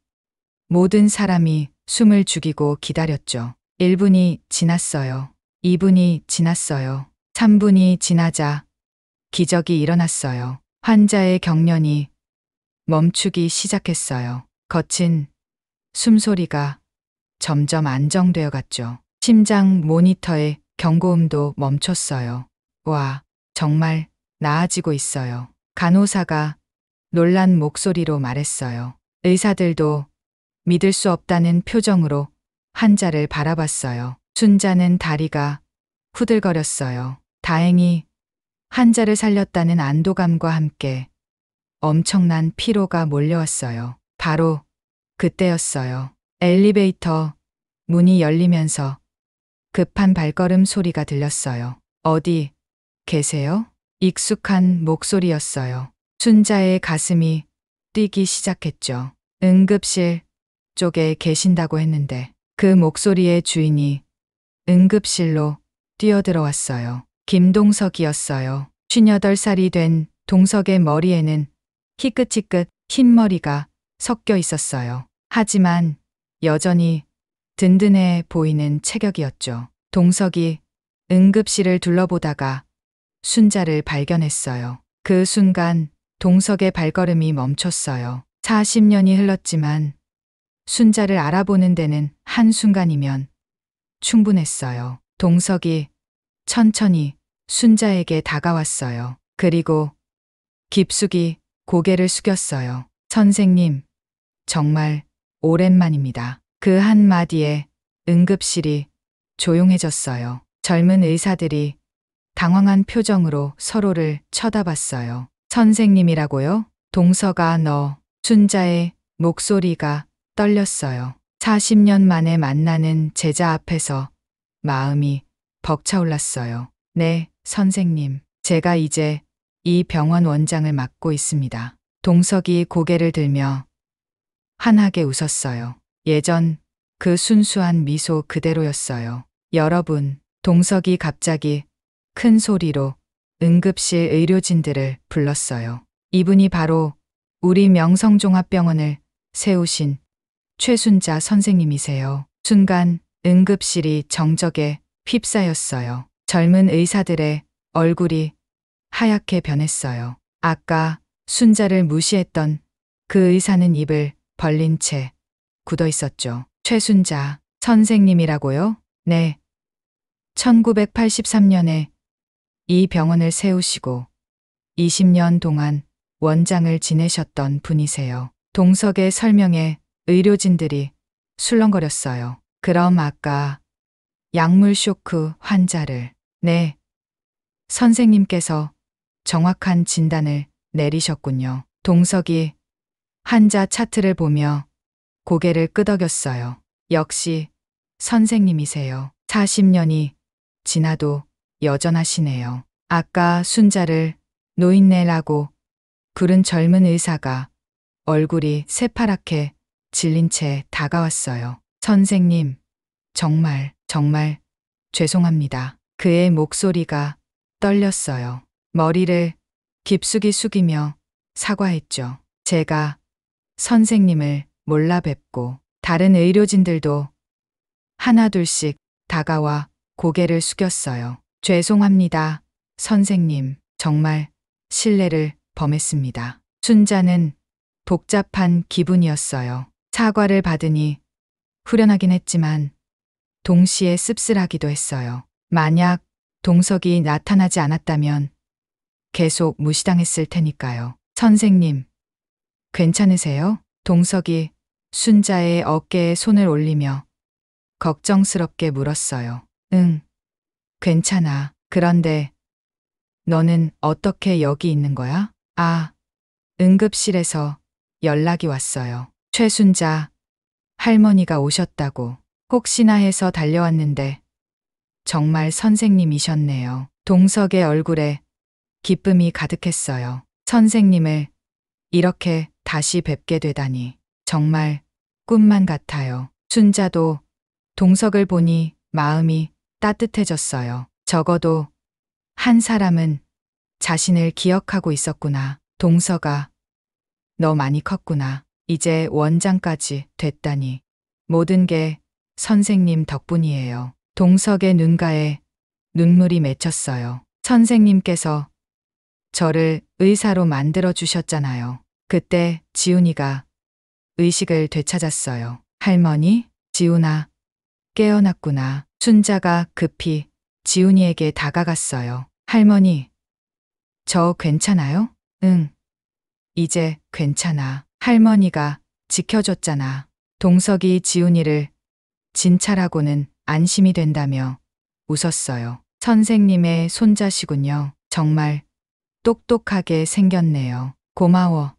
모든 사람이 숨을 죽이고 기다렸죠. 1분이 지났어요. 2분이 지났어요. 3분이 지나자 기적이 일어났어요. 환자의 경련이 멈추기 시작했어요. 거친 숨소리가 점점 안정되어 갔죠. 심장 모니터의 경고음도 멈췄어요. 와, 정말 나아지고 있어요. 간호사가 놀란 목소리로 말했어요. 의사들도 믿을 수 없다는 표정으로 환자를 바라봤어요. 순자는 다리가 후들거렸어요. 다행히 환자를 살렸다는 안도감과 함께 엄청난 피로가 몰려왔어요. 바로 그때였어요. 엘리베이터 문이 열리면서 급한 발걸음 소리가 들렸어요. 어디 계세요? 익숙한 목소리였어요. 순자의 가슴이 뛰기 시작했죠. 응급실 쪽에 계신다고 했는데 그 목소리의 주인이 응급실로 뛰어들어왔어요. 김동석이었어요. 58살이 된 동석의 머리에는 희끗희끗 흰머리가 섞여 있었어요. 하지만 여전히 든든해 보이는 체격이었죠. 동석이 응급실을 둘러보다가 순자를 발견했어요. 그 순간 동석의 발걸음이 멈췄어요. 40년이 흘렀지만 순자를 알아보는 데는 한순간이면 충분했어요. 동석이 천천히 순자에게 다가왔어요. 그리고 깊숙이 고개를 숙였어요. 선생님, 정말 오랜만입니다. 그 한마디에 응급실이 조용해졌어요. 젊은 의사들이 당황한 표정으로 서로를 쳐다봤어요. 선생님이라고요? 동서가 너. 순자의 목소리가 떨렸어요. 40년 만에 만나는 제자 앞에서 마음이 벅차올랐어요. 네, 선생님. 제가 이제 이 병원 원장을 맡고 있습니다. 동석이 고개를 들며 환하게 웃었어요. 예전 그 순수한 미소 그대로였어요. 여러분, 동석이 갑자기 큰 소리로 응급실 의료진들을 불렀어요. 이분이 바로 우리 명성종합병원을 세우신 최순자 선생님이세요. 순간 응급실이 정적에 휩싸였어요. 젊은 의사들의 얼굴이 하얗게 변했어요. 아까 순자를 무시했던 그 의사는 입을 벌린 채 굳어 있었죠. 최순자 선생님이라고요? 네. 1983년에 이 병원을 세우시고 20년 동안 원장을 지내셨던 분이세요. 동석의 설명에 의료진들이 술렁거렸어요. 그럼 아까 약물 쇼크 환자를. 네. 선생님께서 정확한 진단을 내리셨군요. 동석이 환자 차트를 보며 고개를 끄덕였어요. 역시 선생님이세요. 40년이 지나도 여전하시네요. 아까 순자를 노인네라고 부른 젊은 의사가 얼굴이 새파랗게 질린 채 다가왔어요. 선생님, 정말 죄송합니다. 그의 목소리가 떨렸어요. 머리를 깊숙이 숙이며 사과했죠. 제가 선생님을 몰라 뵙고 다른 의료진들도 하나둘씩 다가와 고개를 숙였어요. 죄송합니다. 선생님, 정말 실례를 범했습니다. 순자는 복잡한 기분이었어요. 사과를 받으니 후련하긴 했지만 동시에 씁쓸하기도 했어요. 만약 동석이 나타나지 않았다면 계속 무시당했을 테니까요. 선생님, 괜찮으세요? 동석이 순자의 어깨에 손을 올리며 걱정스럽게 물었어요. 응, 괜찮아. 그런데 너는 어떻게 여기 있는 거야? 아, 응급실에서 연락이 왔어요. 최순자 할머니가 오셨다고. 혹시나 해서 달려왔는데 정말 선생님이셨네요. 동석의 얼굴에 기쁨이 가득했어요. 선생님을 이렇게 다시 뵙게 되다니 정말 꿈만 같아요. 순자도 동석을 보니 마음이 따뜻해졌어요. 적어도 한 사람은 자신을 기억하고 있었구나. 동석아, 너 많이 컸구나. 이제 원장까지 됐다니. 모든 게 선생님 덕분이에요. 동석의 눈가에 눈물이 맺혔어요. 선생님께서 저를 의사로 만들어 주셨잖아요. 그때 지훈이가 의식을 되찾았어요. 할머니, 지훈아, 깨어났구나. 순자가 급히 지훈이에게 다가갔어요. 할머니, 저 괜찮아요? 응, 이제 괜찮아. 할머니가 지켜줬잖아. 동석이 지훈이를 진찰하고는 안심이 된다며 웃었어요. 선생님의 손자시군요. 정말 똑똑하게 생겼네요. 고마워,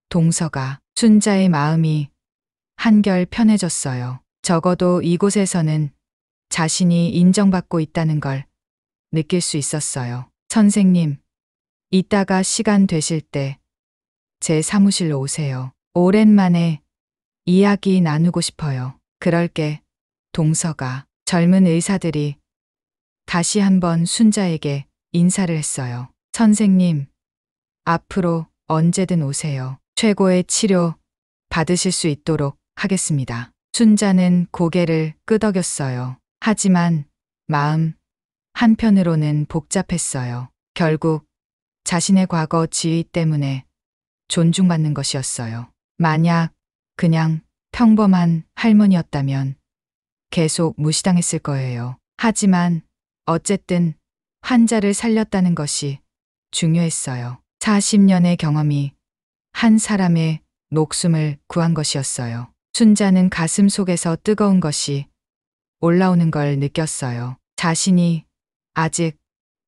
동석아. 순자의 마음이 한결 편해졌어요. 적어도 이곳에서는 자신이 인정받고 있다는 걸 느낄 수 있었어요. 선생님, 이따가 시간 되실 때 제 사무실로 오세요. 오랜만에 이야기 나누고 싶어요. 그럴게, 동석아. 젊은 의사들이 다시 한번 순자에게 인사를 했어요. 선생님, 앞으로 언제든 오세요. 최고의 치료 받으실 수 있도록 하겠습니다. 순자는 고개를 끄덕였어요. 하지만 마음 한편으로는 복잡했어요. 결국 자신의 과거 지위 때문에 존중받는 것이었어요. 만약 그냥 평범한 할머니였다면 계속 무시당했을 거예요. 하지만 어쨌든 환자를 살렸다는 것이 중요했어요. 40년의 경험이 한 사람의 목숨을 구한 것이었어요. 순자는 가슴 속에서 뜨거운 것이 올라오는 걸 느꼈어요. 자신이 아직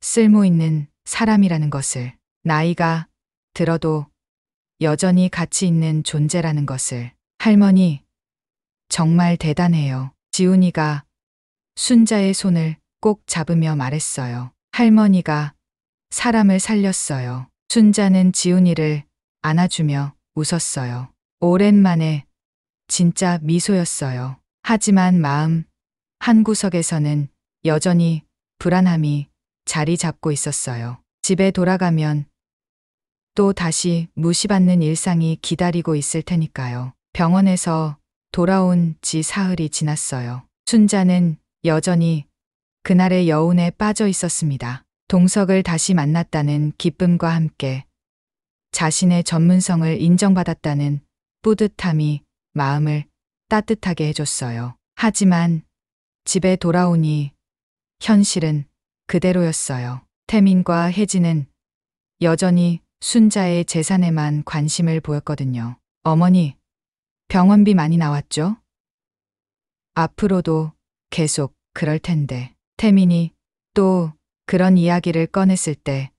쓸모 있는 사람이라는 것을, 나이가 들어도 여전히 가치 있는 존재라는 것을. 할머니, 정말 대단해요. 지훈이가 순자의 손을 꼭 잡으며 말했어요. 할머니가 사람을 살렸어요. 순자는 지훈이를 안아주며 웃었어요. 오랜만에 진짜 미소였어요. 하지만 마음 한구석에서는 여전히 불안함이 자리 잡고 있었어요. 집에 돌아가면 또 다시 무시받는 일상이 기다리고 있을 테니까요. 병원에서 돌아온 지 사흘이 지났어요. 순자는 여전히 그날의 여운에 빠져 있었습니다. 동석을 다시 만났다는 기쁨과 함께 자신의 전문성을 인정받았다는 뿌듯함이 마음을 따뜻하게 해줬어요. 하지만 집에 돌아오니 현실은 그대로였어요. 태민과 혜진은 여전히 순자의 재산에만 관심을 보였거든요. 어머니, 병원비 많이 나왔죠? 앞으로도 계속 그럴 텐데. 태민이 또 그런 이야기를 꺼냈을 때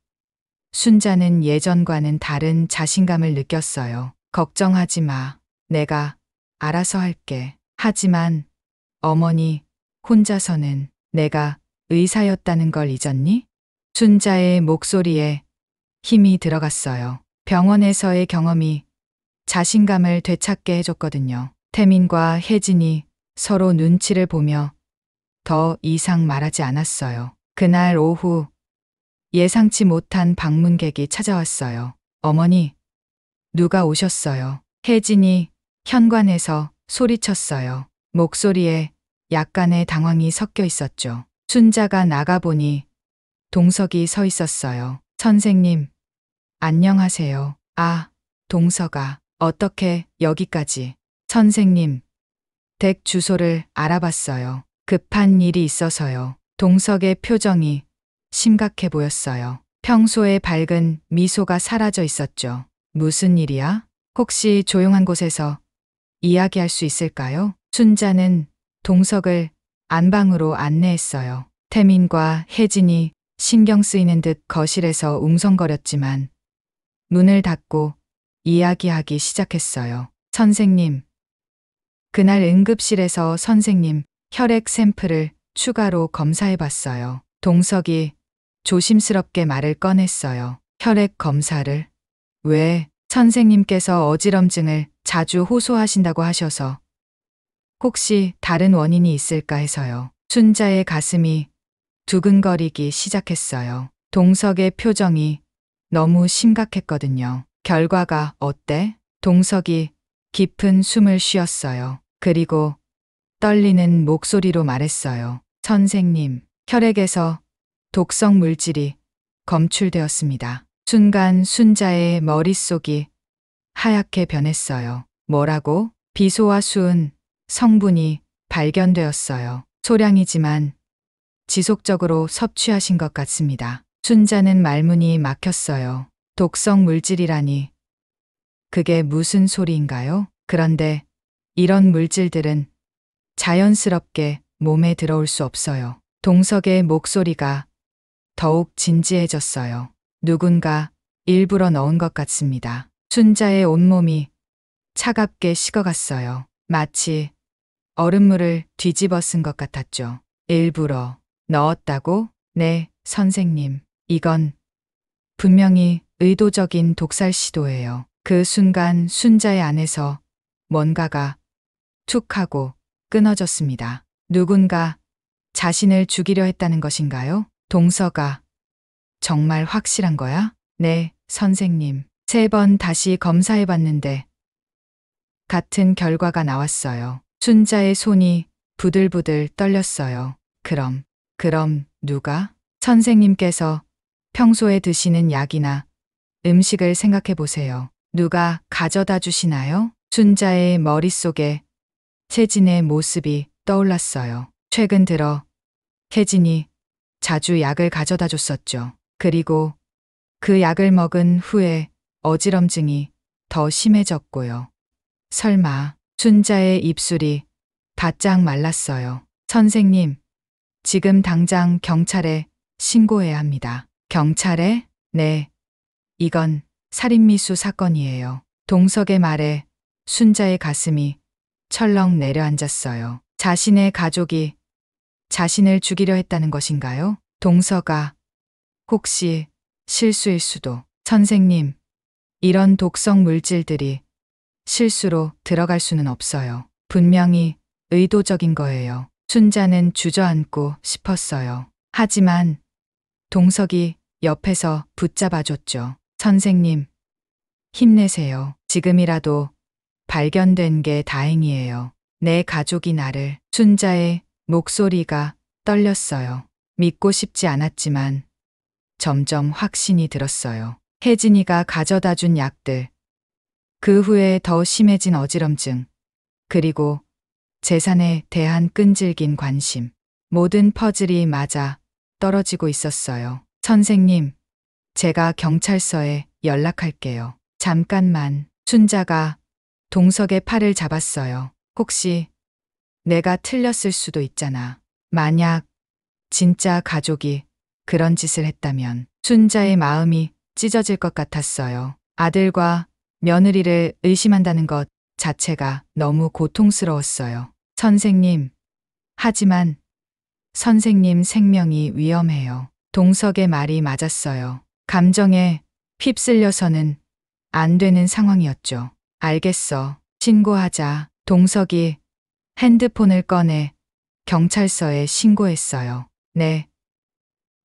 순자는 예전과는 다른 자신감을 느꼈어요. 걱정하지 마. 내가 알아서 할게. 하지만 어머니, 혼자서는 내가 의사였다는 걸 잊었니? 순자의 목소리에 힘이 들어갔어요. 병원에서의 경험이 자신감을 되찾게 해줬거든요. 태민과 혜진이 서로 눈치를 보며 더 이상 말하지 않았어요. 그날 오후 예상치 못한 방문객이 찾아왔어요. 어머니, 누가 오셨어요? 혜진이 현관에서 소리쳤어요. 목소리에 약간의 당황이 섞여 있었죠. 순자가 나가보니 동석이 서 있었어요. 선생님, 안녕하세요. 아, 동석아, 어떻게 여기까지? 선생님, 댁 주소를 알아봤어요. 급한 일이 있어서요. 동석의 표정이 심각해 보였어요. 평소에 밝은 미소가 사라져 있었죠. 무슨 일이야? 혹시 조용한 곳에서 이야기할 수 있을까요? 순자는 동석을 안방으로 안내했어요. 태민과 혜진이 신경 쓰이는 듯 거실에서 웅성거렸지만 문을 닫고 이야기하기 시작했어요. 선생님, 그날 응급실에서 선생님 혈액 샘플을 추가로 검사해 봤어요. 동석이 조심스럽게 말을 꺼냈어요. 혈액 검사를? 왜? 선생님께서 어지럼증을 자주 호소하신다고 하셔서 혹시 다른 원인이 있을까 해서요. 순자의 가슴이 두근거리기 시작했어요. 동석의 표정이 너무 심각했거든요. 결과가 어때? 동석이 깊은 숨을 쉬었어요. 그리고 떨리는 목소리로 말했어요. 선생님, 혈액에서 독성 물질이 검출되었습니다. 순간 순자의 머릿속이 하얗게 변했어요. 뭐라고? 비소와 수은 성분이 발견되었어요. 소량이지만 지속적으로 섭취하신 것 같습니다. 순자는 말문이 막혔어요. 독성 물질이라니. 그게 무슨 소리인가요? 그런데 이런 물질들은 자연스럽게 몸에 들어올 수 없어요. 동석의 목소리가 더욱 진지해졌어요. 누군가 일부러 넣은 것 같습니다. 순자의 온몸이 차갑게 식어갔어요. 마치 얼음물을 뒤집어 쓴 것 같았죠. 일부러 넣었다고? 네, 선생님. 이건 분명히 의도적인 독살 시도예요. 그 순간 순자의 안에서 뭔가가 툭 하고 끊어졌습니다. 누군가 자신을 죽이려 했다는 것인가요? 동서가 정말 확실한 거야? 네, 선생님. 3번 다시 검사해 봤는데 같은 결과가 나왔어요. 순자의 손이 부들부들 떨렸어요. 그럼 누가? 선생님께서 평소에 드시는 약이나 음식을 생각해 보세요. 누가 가져다 주시나요? 순자의 머릿속에 혜진의 모습이 떠올랐어요. 최근 들어 혜진이 자주 약을 가져다 줬었죠. 그리고 그 약을 먹은 후에 어지럼증이 더 심해졌고요. 설마 순자의 입술이 바짝 말랐어요. 선생님, 지금 당장 경찰에 신고해야 합니다. 경찰에? 네. 이건 살인미수 사건이에요. 동석의 말에 순자의 가슴이 철렁 내려앉았어요. 자신의 가족이 자신을 죽이려 했다는 것인가요? 동서가 혹시 실수일 수도. 선생님, 이런 독성 물질들이 실수로 들어갈 수는 없어요. 분명히 의도적인 거예요. 순자는 주저앉고 싶었어요. 하지만 동석이 옆에서 붙잡아줬죠. 선생님, 힘내세요. 지금이라도 발견된 게 다행이에요. 내 가족이 나를. 순자의 목소리가 떨렸어요. 믿고 싶지 않았지만 점점 확신이 들었어요. 혜진이가 가져다 준 약들, 그 후에 더 심해진 어지럼증, 그리고 재산에 대한 끈질긴 관심. 모든 퍼즐이 맞아 떨어지고 있었어요. 선생님, 제가 경찰서에 연락할게요. 잠깐만. 순자가 동석의 팔을 잡았어요. 혹시 내가 틀렸을 수도 있잖아. 만약 진짜 가족이 그런 짓을 했다면. 순자의 마음이 찢어질 것 같았어요. 아들과 며느리를 의심한다는 것 자체가 너무 고통스러웠어요. 선생님, 하지만 선생님 생명이 위험해요. 동석의 말이 맞았어요. 감정에 휩쓸려서는 안 되는 상황이었죠. 알겠어. 신고하자. 동석이 핸드폰을 꺼내 경찰서에 신고했어요. 네.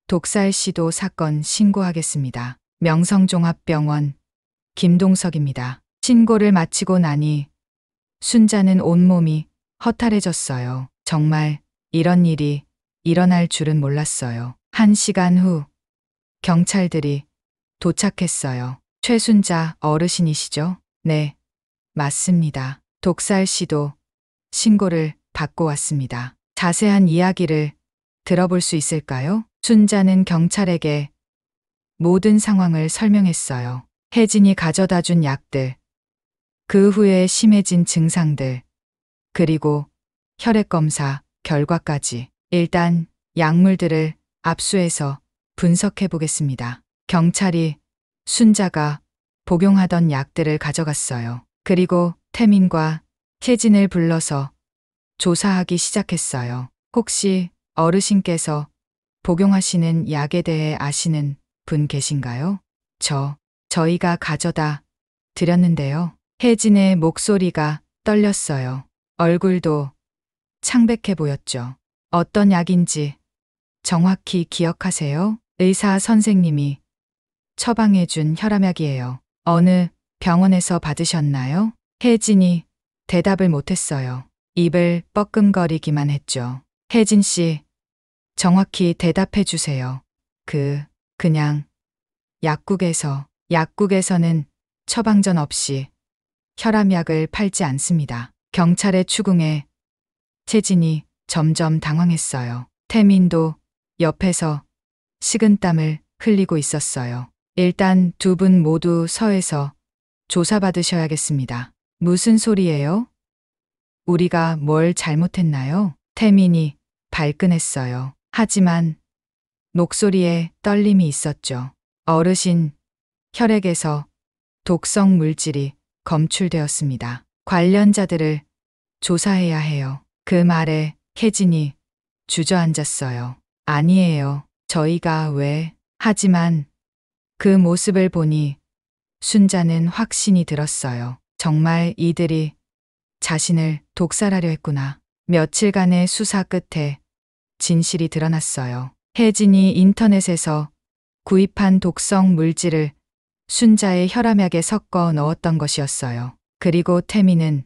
독살시도 사건 신고하겠습니다. 명성종합병원 김동석입니다. 신고를 마치고 나니 순자는 온몸이 허탈해졌어요. 정말 이런 일이 일어날 줄은 몰랐어요. 1시간 후 경찰들이 도착했어요. 최순자 어르신이시죠? 네, 맞습니다. 독살시도 신고를 받고 왔습니다. 자세한 이야기를 들어볼 수 있을까요? 순자는 경찰에게 모든 상황을 설명했어요. 혜진이 가져다 준 약들, 그 후에 심해진 증상들, 그리고 혈액검사 결과까지. 일단 약물들을 압수해서 분석해 보겠습니다. 경찰이 순자가 복용하던 약들을 가져갔어요. 그리고 태민과 혜진을 불러서 조사하기 시작했어요. 혹시 어르신께서 복용하시는 약에 대해 아시는 분 계신가요? 저희가 가져다 드렸는데요. 혜진의 목소리가 떨렸어요. 얼굴도 창백해 보였죠. 어떤 약인지 정확히 기억하세요? 의사 선생님이 처방해준 혈압약이에요. 어느 병원에서 받으셨나요? 혜진이 대답을 못했어요. 입을 뻐끔거리기만 했죠. 혜진 씨, 정확히 대답해 주세요. 그냥 약국에서는 처방전 없이 혈압약을 팔지 않습니다. 경찰의 추궁에 혜진이 점점 당황했어요. 태민도 옆에서 식은땀을 흘리고 있었어요. 일단 두 분 모두 서에서 조사받으셔야겠습니다. 무슨 소리예요? 우리가 뭘 잘못했나요? 태민이 발끈했어요. 하지만 목소리에 떨림이 있었죠. 어르신 혈액에서 독성 물질이 검출되었습니다. 관련자들을 조사해야 해요. 그 말에 혜진이 주저앉았어요. 아니에요. 저희가 왜? 하지만 그 모습을 보니 순자는 확신이 들었어요. 정말 이들이 자신을 독살하려 했구나. 며칠간의 수사 끝에 진실이 드러났어요. 혜진이 인터넷에서 구입한 독성 물질을 순자의 혈압약에 섞어 넣었던 것이었어요. 그리고 태민은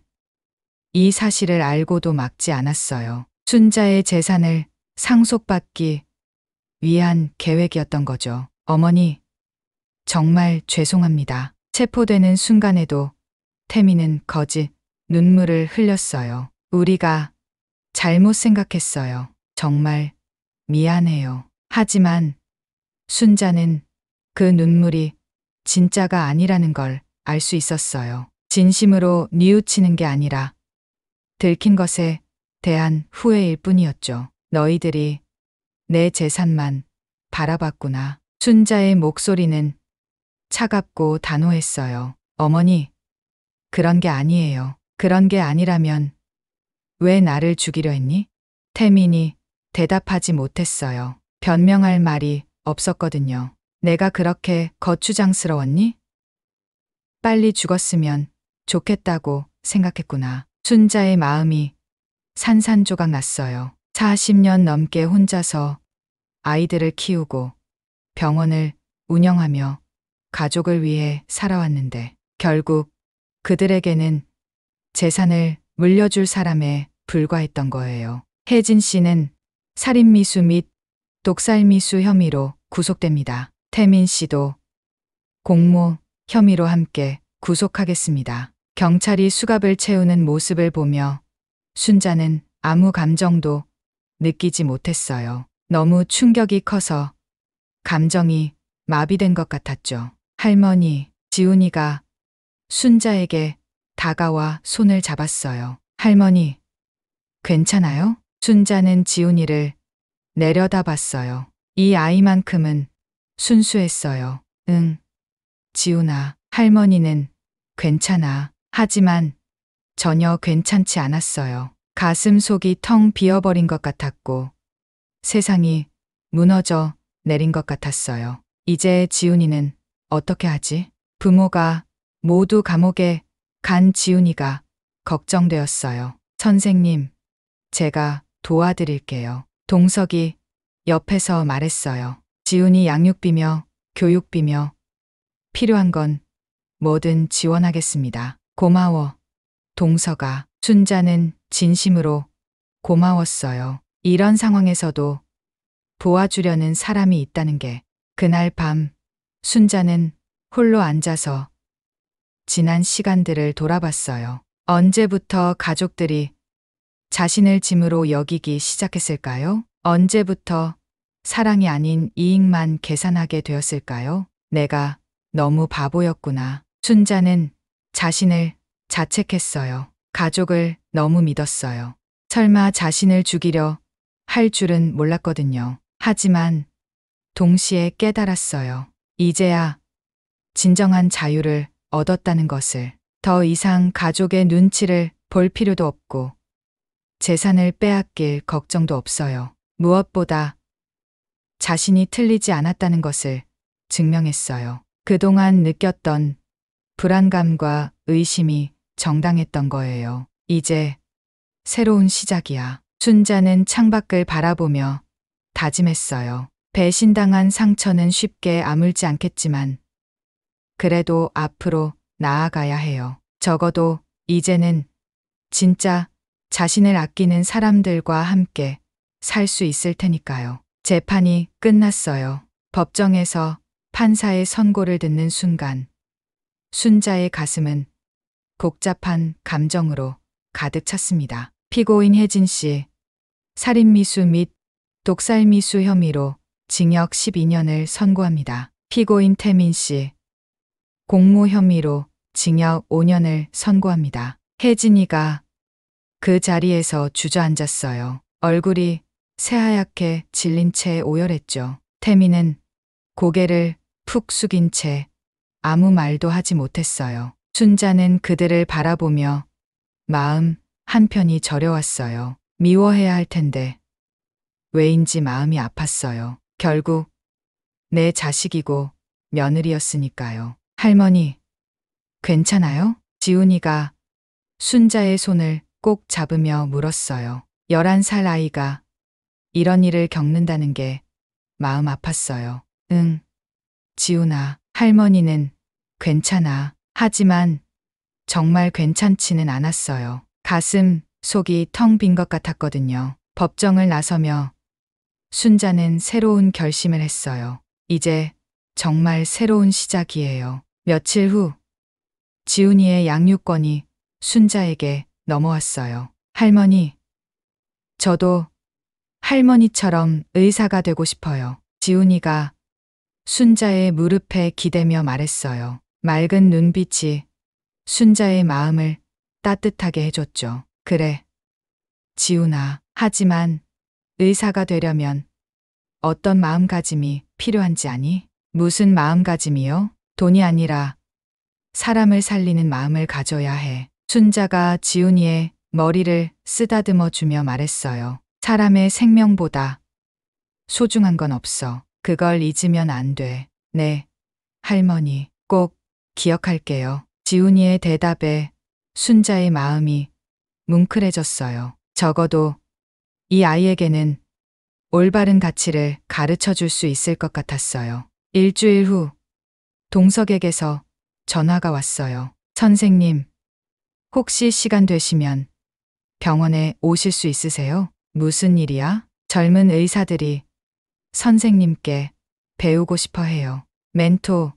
이 사실을 알고도 막지 않았어요. 순자의 재산을 상속받기 위한 계획이었던 거죠. 어머니, 정말 죄송합니다. 체포되는 순간에도 태민은 거짓 눈물을 흘렸어요. 우리가 잘못 생각했어요. 정말 미안해요. 하지만 순자는 그 눈물이 진짜가 아니라는 걸 알 수 있었어요. 진심으로 뉘우치는 게 아니라 들킨 것에 대한 후회일 뿐이었죠. 너희들이 내 재산만 바라봤구나. 순자의 목소리는 차갑고 단호했어요. 어머니, 그런 게 아니에요. 그런 게 아니라면 왜 나를 죽이려 했니? 태민이 대답하지 못했어요. 변명할 말이 없었거든요. 내가 그렇게 거추장스러웠니? 빨리 죽었으면 좋겠다고 생각했구나. 순자의 마음이 산산조각 났어요. 40년 넘게 혼자서 아이들을 키우고 병원을 운영하며 가족을 위해 살아왔는데 결국 그들에게는 재산을 물려줄 사람에 불과했던 거예요. 혜진 씨는 살인미수 및 독살미수 혐의로 구속됩니다. 태민 씨도 공모 혐의로 함께 구속하겠습니다. 경찰이 수갑을 채우는 모습을 보며 순자는 아무 감정도 느끼지 못했어요. 너무 충격이 커서 감정이 마비된 것 같았죠. 할머니, 지훈이가 순자에게 다가와 손을 잡았어요. 할머니, 괜찮아요? 순자는 지훈이를 내려다봤어요. 이 아이만큼은 순수했어요. 응, 지훈아, 할머니는 괜찮아. 하지만 전혀 괜찮지 않았어요. 가슴 속이 텅 비어버린 것 같았고 세상이 무너져 내린 것 같았어요. 이제 지훈이는 어떻게 하지? 부모가 모두 감옥에 간 지훈이가 걱정되었어요. 선생님, 제가 도와드릴게요. 동석이 옆에서 말했어요. 지훈이 양육비며 교육비며 필요한 건 뭐든 지원하겠습니다. 고마워. 동석아. 순자는 진심으로 고마웠어요. 이런 상황에서도 도와주려는 사람이 있다는 게. 그날 밤 순자는 홀로 앉아서 지난 시간들을 돌아봤어요. 언제부터 가족들이 자신을 짐으로 여기기 시작했을까요? 언제부터 사랑이 아닌 이익만 계산하게 되었을까요? 내가 너무 바보였구나. 순자는 자신을 자책했어요. 가족을 너무 믿었어요. 설마 자신을 죽이려 할 줄은 몰랐거든요. 하지만 동시에 깨달았어요. 이제야 진정한 자유를 얻었다는 것을. 더 이상 가족의 눈치를 볼 필요도 없고 재산을 빼앗길 걱정도 없어요. 무엇보다 자신이 틀리지 않았다는 것을 증명했어요. 그동안 느꼈던 불안감과 의심이 정당했던 거예요. 이제 새로운 시작이야. 순자는 창밖을 바라보며 다짐했어요. 배신당한 상처는 쉽게 아물지 않겠지만 그래도 앞으로 나아가야 해요. 적어도 이제는 진짜 자신을 아끼는 사람들과 함께 살 수 있을 테니까요. 재판이 끝났어요. 법정에서 판사의 선고를 듣는 순간 순자의 가슴은 복잡한 감정으로 가득 찼습니다. 피고인 혜진 씨, 살인미수 및 독살미수 혐의로 징역 12년을 선고합니다. 피고인 태민 씨, 공모 혐의로 징역 5년을 선고합니다. 혜진이가 그 자리에서 주저앉았어요. 얼굴이 새하얗게 질린 채 오열했죠. 태민은 고개를 푹 숙인 채 아무 말도 하지 못했어요. 순자는 그들을 바라보며 마음 한편이 저려왔어요. 미워해야 할 텐데 왜인지 마음이 아팠어요. 결국 내 자식이고 며느리였으니까요. 할머니, 괜찮아요? 지훈이가 순자의 손을 꼭 잡으며 물었어요. 11살 아이가 이런 일을 겪는다는 게 마음 아팠어요. 응, 지훈아, 할머니는 괜찮아. 하지만 정말 괜찮지는 않았어요. 가슴 속이 텅 빈 것 같았거든요. 법정을 나서며 순자는 새로운 결심을 했어요. 이제 정말 새로운 시작이에요. 며칠 후 지훈이의 양육권이 순자에게 넘어왔어요. 할머니, 저도 할머니처럼 의사가 되고 싶어요. 지훈이가 순자의 무릎에 기대며 말했어요. 맑은 눈빛이 순자의 마음을 따뜻하게 해줬죠. 그래, 지훈아. 하지만 의사가 되려면 어떤 마음가짐이 필요한지 아니? 무슨 마음가짐이요? 돈이 아니라 사람을 살리는 마음을 가져야 해. 순자가 지훈이의 머리를 쓰다듬어 주며 말했어요. 사람의 생명보다 소중한 건 없어. 그걸 잊으면 안 돼. 네, 할머니, 꼭 기억할게요. 지훈이의 대답에 순자의 마음이 뭉클해졌어요. 적어도 이 아이에게는 올바른 가치를 가르쳐 줄 수 있을 것 같았어요. 일주일 후 동석에게서 전화가 왔어요. 선생님, 혹시 시간 되시면 병원에 오실 수 있으세요? 무슨 일이야? 젊은 의사들이 선생님께 배우고 싶어 해요. 멘토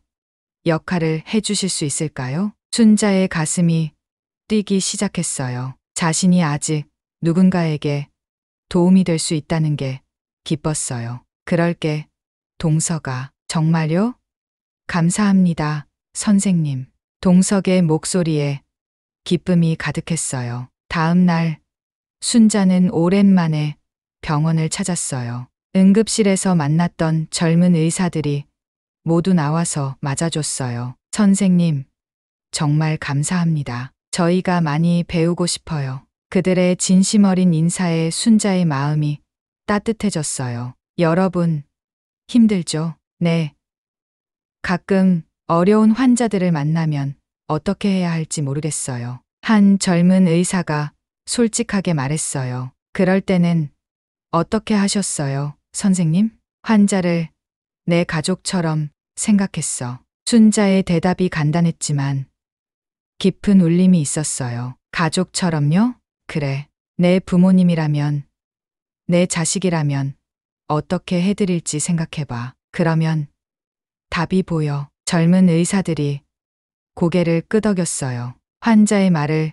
역할을 해주실 수 있을까요? 순자의 가슴이 뛰기 시작했어요. 자신이 아직 누군가에게 도움이 될 수 있다는 게 기뻤어요. 그럴게, 동석아. 정말요? 감사합니다, 선생님. 동석의 목소리에 기쁨이 가득했어요. 다음 날 순자는 오랜만에 병원을 찾았어요. 응급실에서 만났던 젊은 의사들이 모두 나와서 맞아줬어요. 선생님, 정말 감사합니다. 저희가 많이 배우고 싶어요. 그들의 진심 어린 인사에 순자의 마음이 따뜻해졌어요. 여러분, 힘들죠? 네. 가끔 어려운 환자들을 만나면 어떻게 해야 할지 모르겠어요. 한 젊은 의사가 솔직하게 말했어요. 그럴 때는 어떻게 하셨어요, 선생님? 환자를 내 가족처럼 생각했어. 순자의 대답이 간단했지만 깊은 울림이 있었어요. 가족처럼요? 그래. 내 부모님이라면, 내 자식이라면 어떻게 해드릴지 생각해봐. 그러면 답이 보여. 젊은 의사들이 고개를 끄덕였어요. 환자의 말을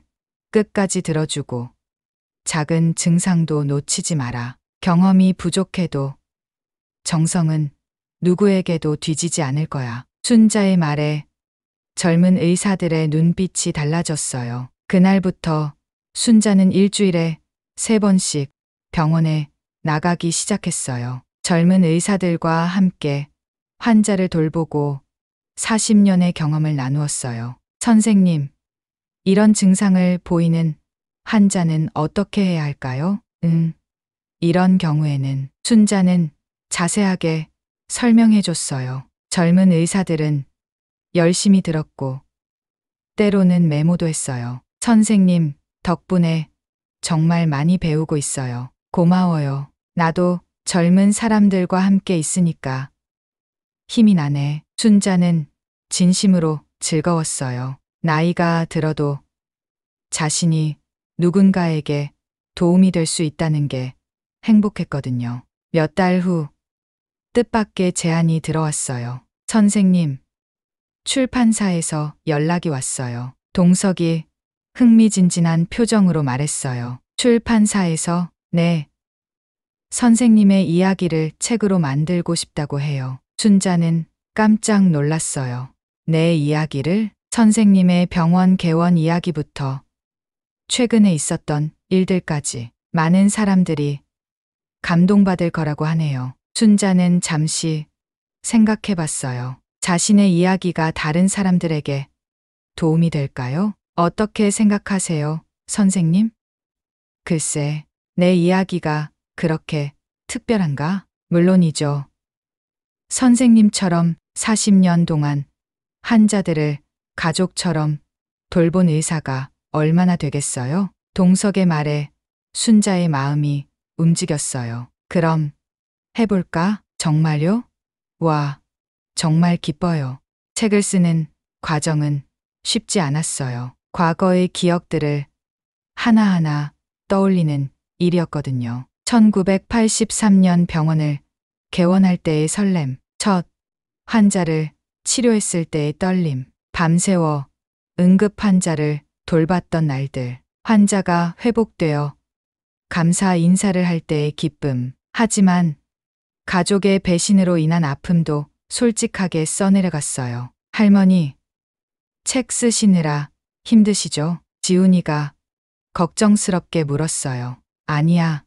끝까지 들어주고 작은 증상도 놓치지 마라. 경험이 부족해도 정성은 누구에게도 뒤지지 않을 거야. 순자의 말에 젊은 의사들의 눈빛이 달라졌어요. 그날부터 순자는 일주일에 3번씩 병원에 나가기 시작했어요. 젊은 의사들과 함께 환자를 돌보고 40년의 경험을 나누었어요. 선생님, 이런 증상을 보이는 환자는 어떻게 해야 할까요? 이런 경우에는 순자는 자세하게 설명해 줬어요. 젊은 의사들은 열심히 들었고 때로는 메모도 했어요. 선생님 덕분에 정말 많이 배우고 있어요. 고마워요. 나도 젊은 사람들과 함께 있으니까 힘이 나네. 순자는 진심으로 즐거웠어요. 나이가 들어도 자신이 누군가에게 도움이 될 수 있다는 게 행복했거든요. 몇 달 후 뜻밖의 제안이 들어왔어요. 선생님, 출판사에서 연락이 왔어요. 동석이 흥미진진한 표정으로 말했어요. 출판사에서? 네. 선생님의 이야기를 책으로 만들고 싶다고 해요. 순자는 깜짝 놀랐어요. 내 이야기를? 선생님의 병원 개원 이야기부터 최근에 있었던 일들까지 많은 사람들이 감동받을 거라고 하네요. 순자는 잠시 생각해 봤어요. 자신의 이야기가 다른 사람들에게 도움이 될까요? 어떻게 생각하세요, 선생님? 글쎄, 내 이야기가 그렇게 특별한가? 물론이죠. 선생님처럼 40년 동안 환자들을 가족처럼 돌본 의사가 얼마나 되겠어요? 동석의 말에 순자의 마음이 움직였어요. 그럼 해볼까? 정말요? 와, 정말 기뻐요. 책을 쓰는 과정은 쉽지 않았어요. 과거의 기억들을 하나하나 떠올리는 일이었거든요. 1983년 병원을 개원할 때의 설렘, 첫 환자를 치료했을 때의 떨림, 밤새워 응급 환자를 돌봤던 날들, 환자가 회복되어 감사 인사를 할 때의 기쁨. 하지만 가족의 배신으로 인한 아픔도 솔직하게 써내려갔어요. 할머니, 책 쓰시느라 힘드시죠? 지훈이가 걱정스럽게 물었어요. 아니야,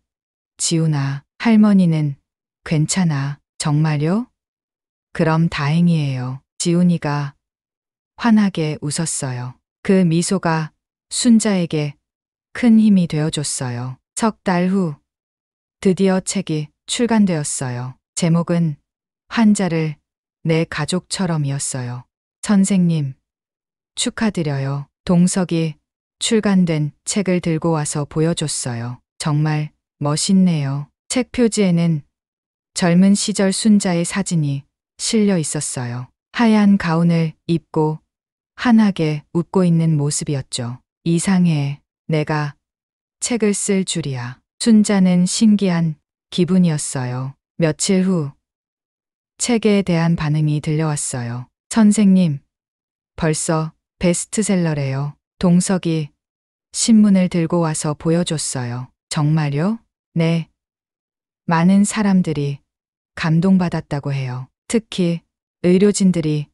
지훈아. 할머니는 괜찮아. 정말요? 그럼 다행이에요. 지훈이가 환하게 웃었어요. 그 미소가 순자에게 큰 힘이 되어줬어요. 석 달 후 드디어 책이 출간되었어요. 제목은 환자를 내 가족처럼이었어요. 선생님, 축하드려요. 동석이 출간된 책을 들고 와서 보여줬어요. 정말 멋있네요. 책 표지에는 젊은 시절 순자의 사진이 실려 있었어요. 하얀 가운을 입고 환하게 웃고 있는 모습이었죠. 이상해. 내가 책을 쓸 줄이야. 순자는 신기한 기분이었어요. 며칠 후 책에 대한 반응이 들려왔어요. 선생님, 벌써 베스트셀러래요. 동석이 신문을 들고 와서 보여줬어요. 정말요? 네. 많은 사람들이 감동받았다고 해요. 특히 의료진들이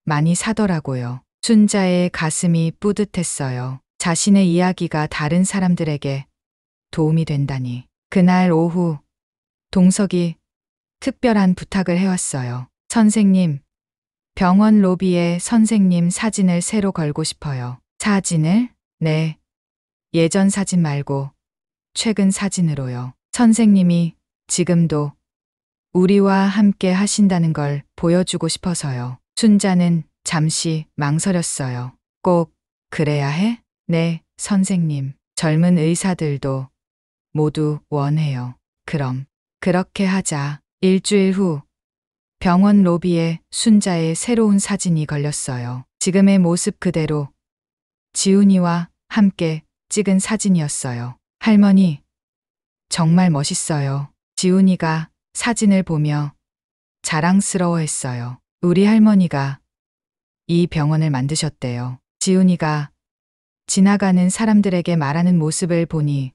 많이 사더라고요. 순자의 가슴이 뿌듯했어요. 자신의 이야기가 다른 사람들에게 도움이 된다니. 그날 오후 동석이 특별한 부탁을 해왔어요. 선생님, 병원 로비에 선생님 사진을 새로 걸고 싶어요. 사진을? 네. 예전 사진 말고 최근 사진으로요. 선생님이 지금도 우리와 함께 하신다는 걸 보여주고 싶어서요. 순자는 잠시 망설였어요. 꼭 그래야 해? 네, 선생님. 젊은 의사들도 모두 원해요. 그럼 그렇게 하자. 일주일 후 병원 로비에 순자의 새로운 사진이 걸렸어요. 지금의 모습 그대로 지훈이와 함께 찍은 사진이었어요. 할머니, 정말 멋있어요. 지훈이가 사진을 보며 자랑스러워했어요. 우리 할머니가 이 병원을 만드셨대요. 지훈이가 지나가는 사람들에게 말하는 모습을 보니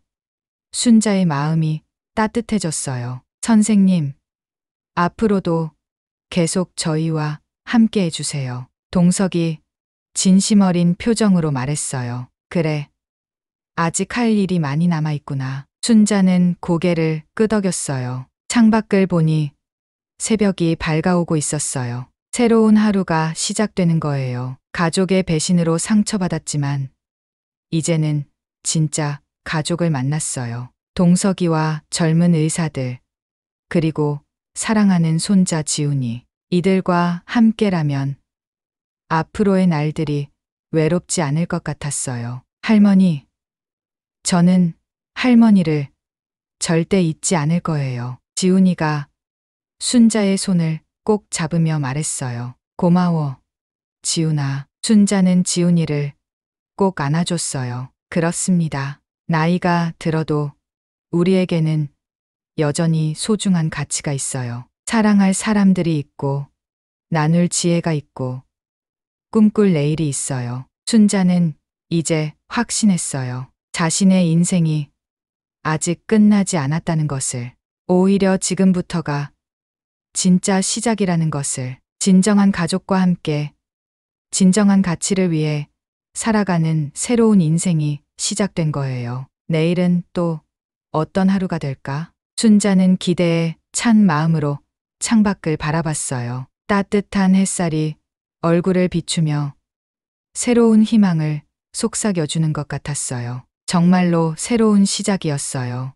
순자의 마음이 따뜻해졌어요. 선생님, 앞으로도 계속 저희와 함께 해주세요. 동석이 진심 어린 표정으로 말했어요. 그래. 아직 할 일이 많이 남아있구나. 순자는 고개를 끄덕였어요. 창밖을 보니 새벽이 밝아오고 있었어요. 새로운 하루가 시작되는 거예요. 가족의 배신으로 상처받았지만 이제는 진짜 가족을 만났어요. 동석이와 젊은 의사들, 그리고 사랑하는 손자 지훈이. 이들과 함께라면 앞으로의 날들이 외롭지 않을 것 같았어요. 할머니, 저는 할머니를 절대 잊지 않을 거예요. 지훈이가 순자의 손을 꼭 잡으며 말했어요. 고마워, 지훈아. 순자는 지훈이를 꼭 안아줬어요. 그렇습니다. 나이가 들어도 우리에게는 여전히 소중한 가치가 있어요. 사랑할 사람들이 있고, 나눌 지혜가 있고, 꿈꿀 내일이 있어요. 순자는 이제 확신했어요. 자신의 인생이 아직 끝나지 않았다는 것을, 오히려 지금부터가 진짜 시작이라는 것을. 진정한 가족과 함께 진정한 가치를 위해 살아가는 새로운 인생이 시작된 거예요. 내일은 또 어떤 하루가 될까? 순자는 기대에 찬 마음으로 창밖을 바라봤어요. 따뜻한 햇살이 얼굴을 비추며 새로운 희망을 속삭여주는 것 같았어요. 정말로 새로운 시작이었어요.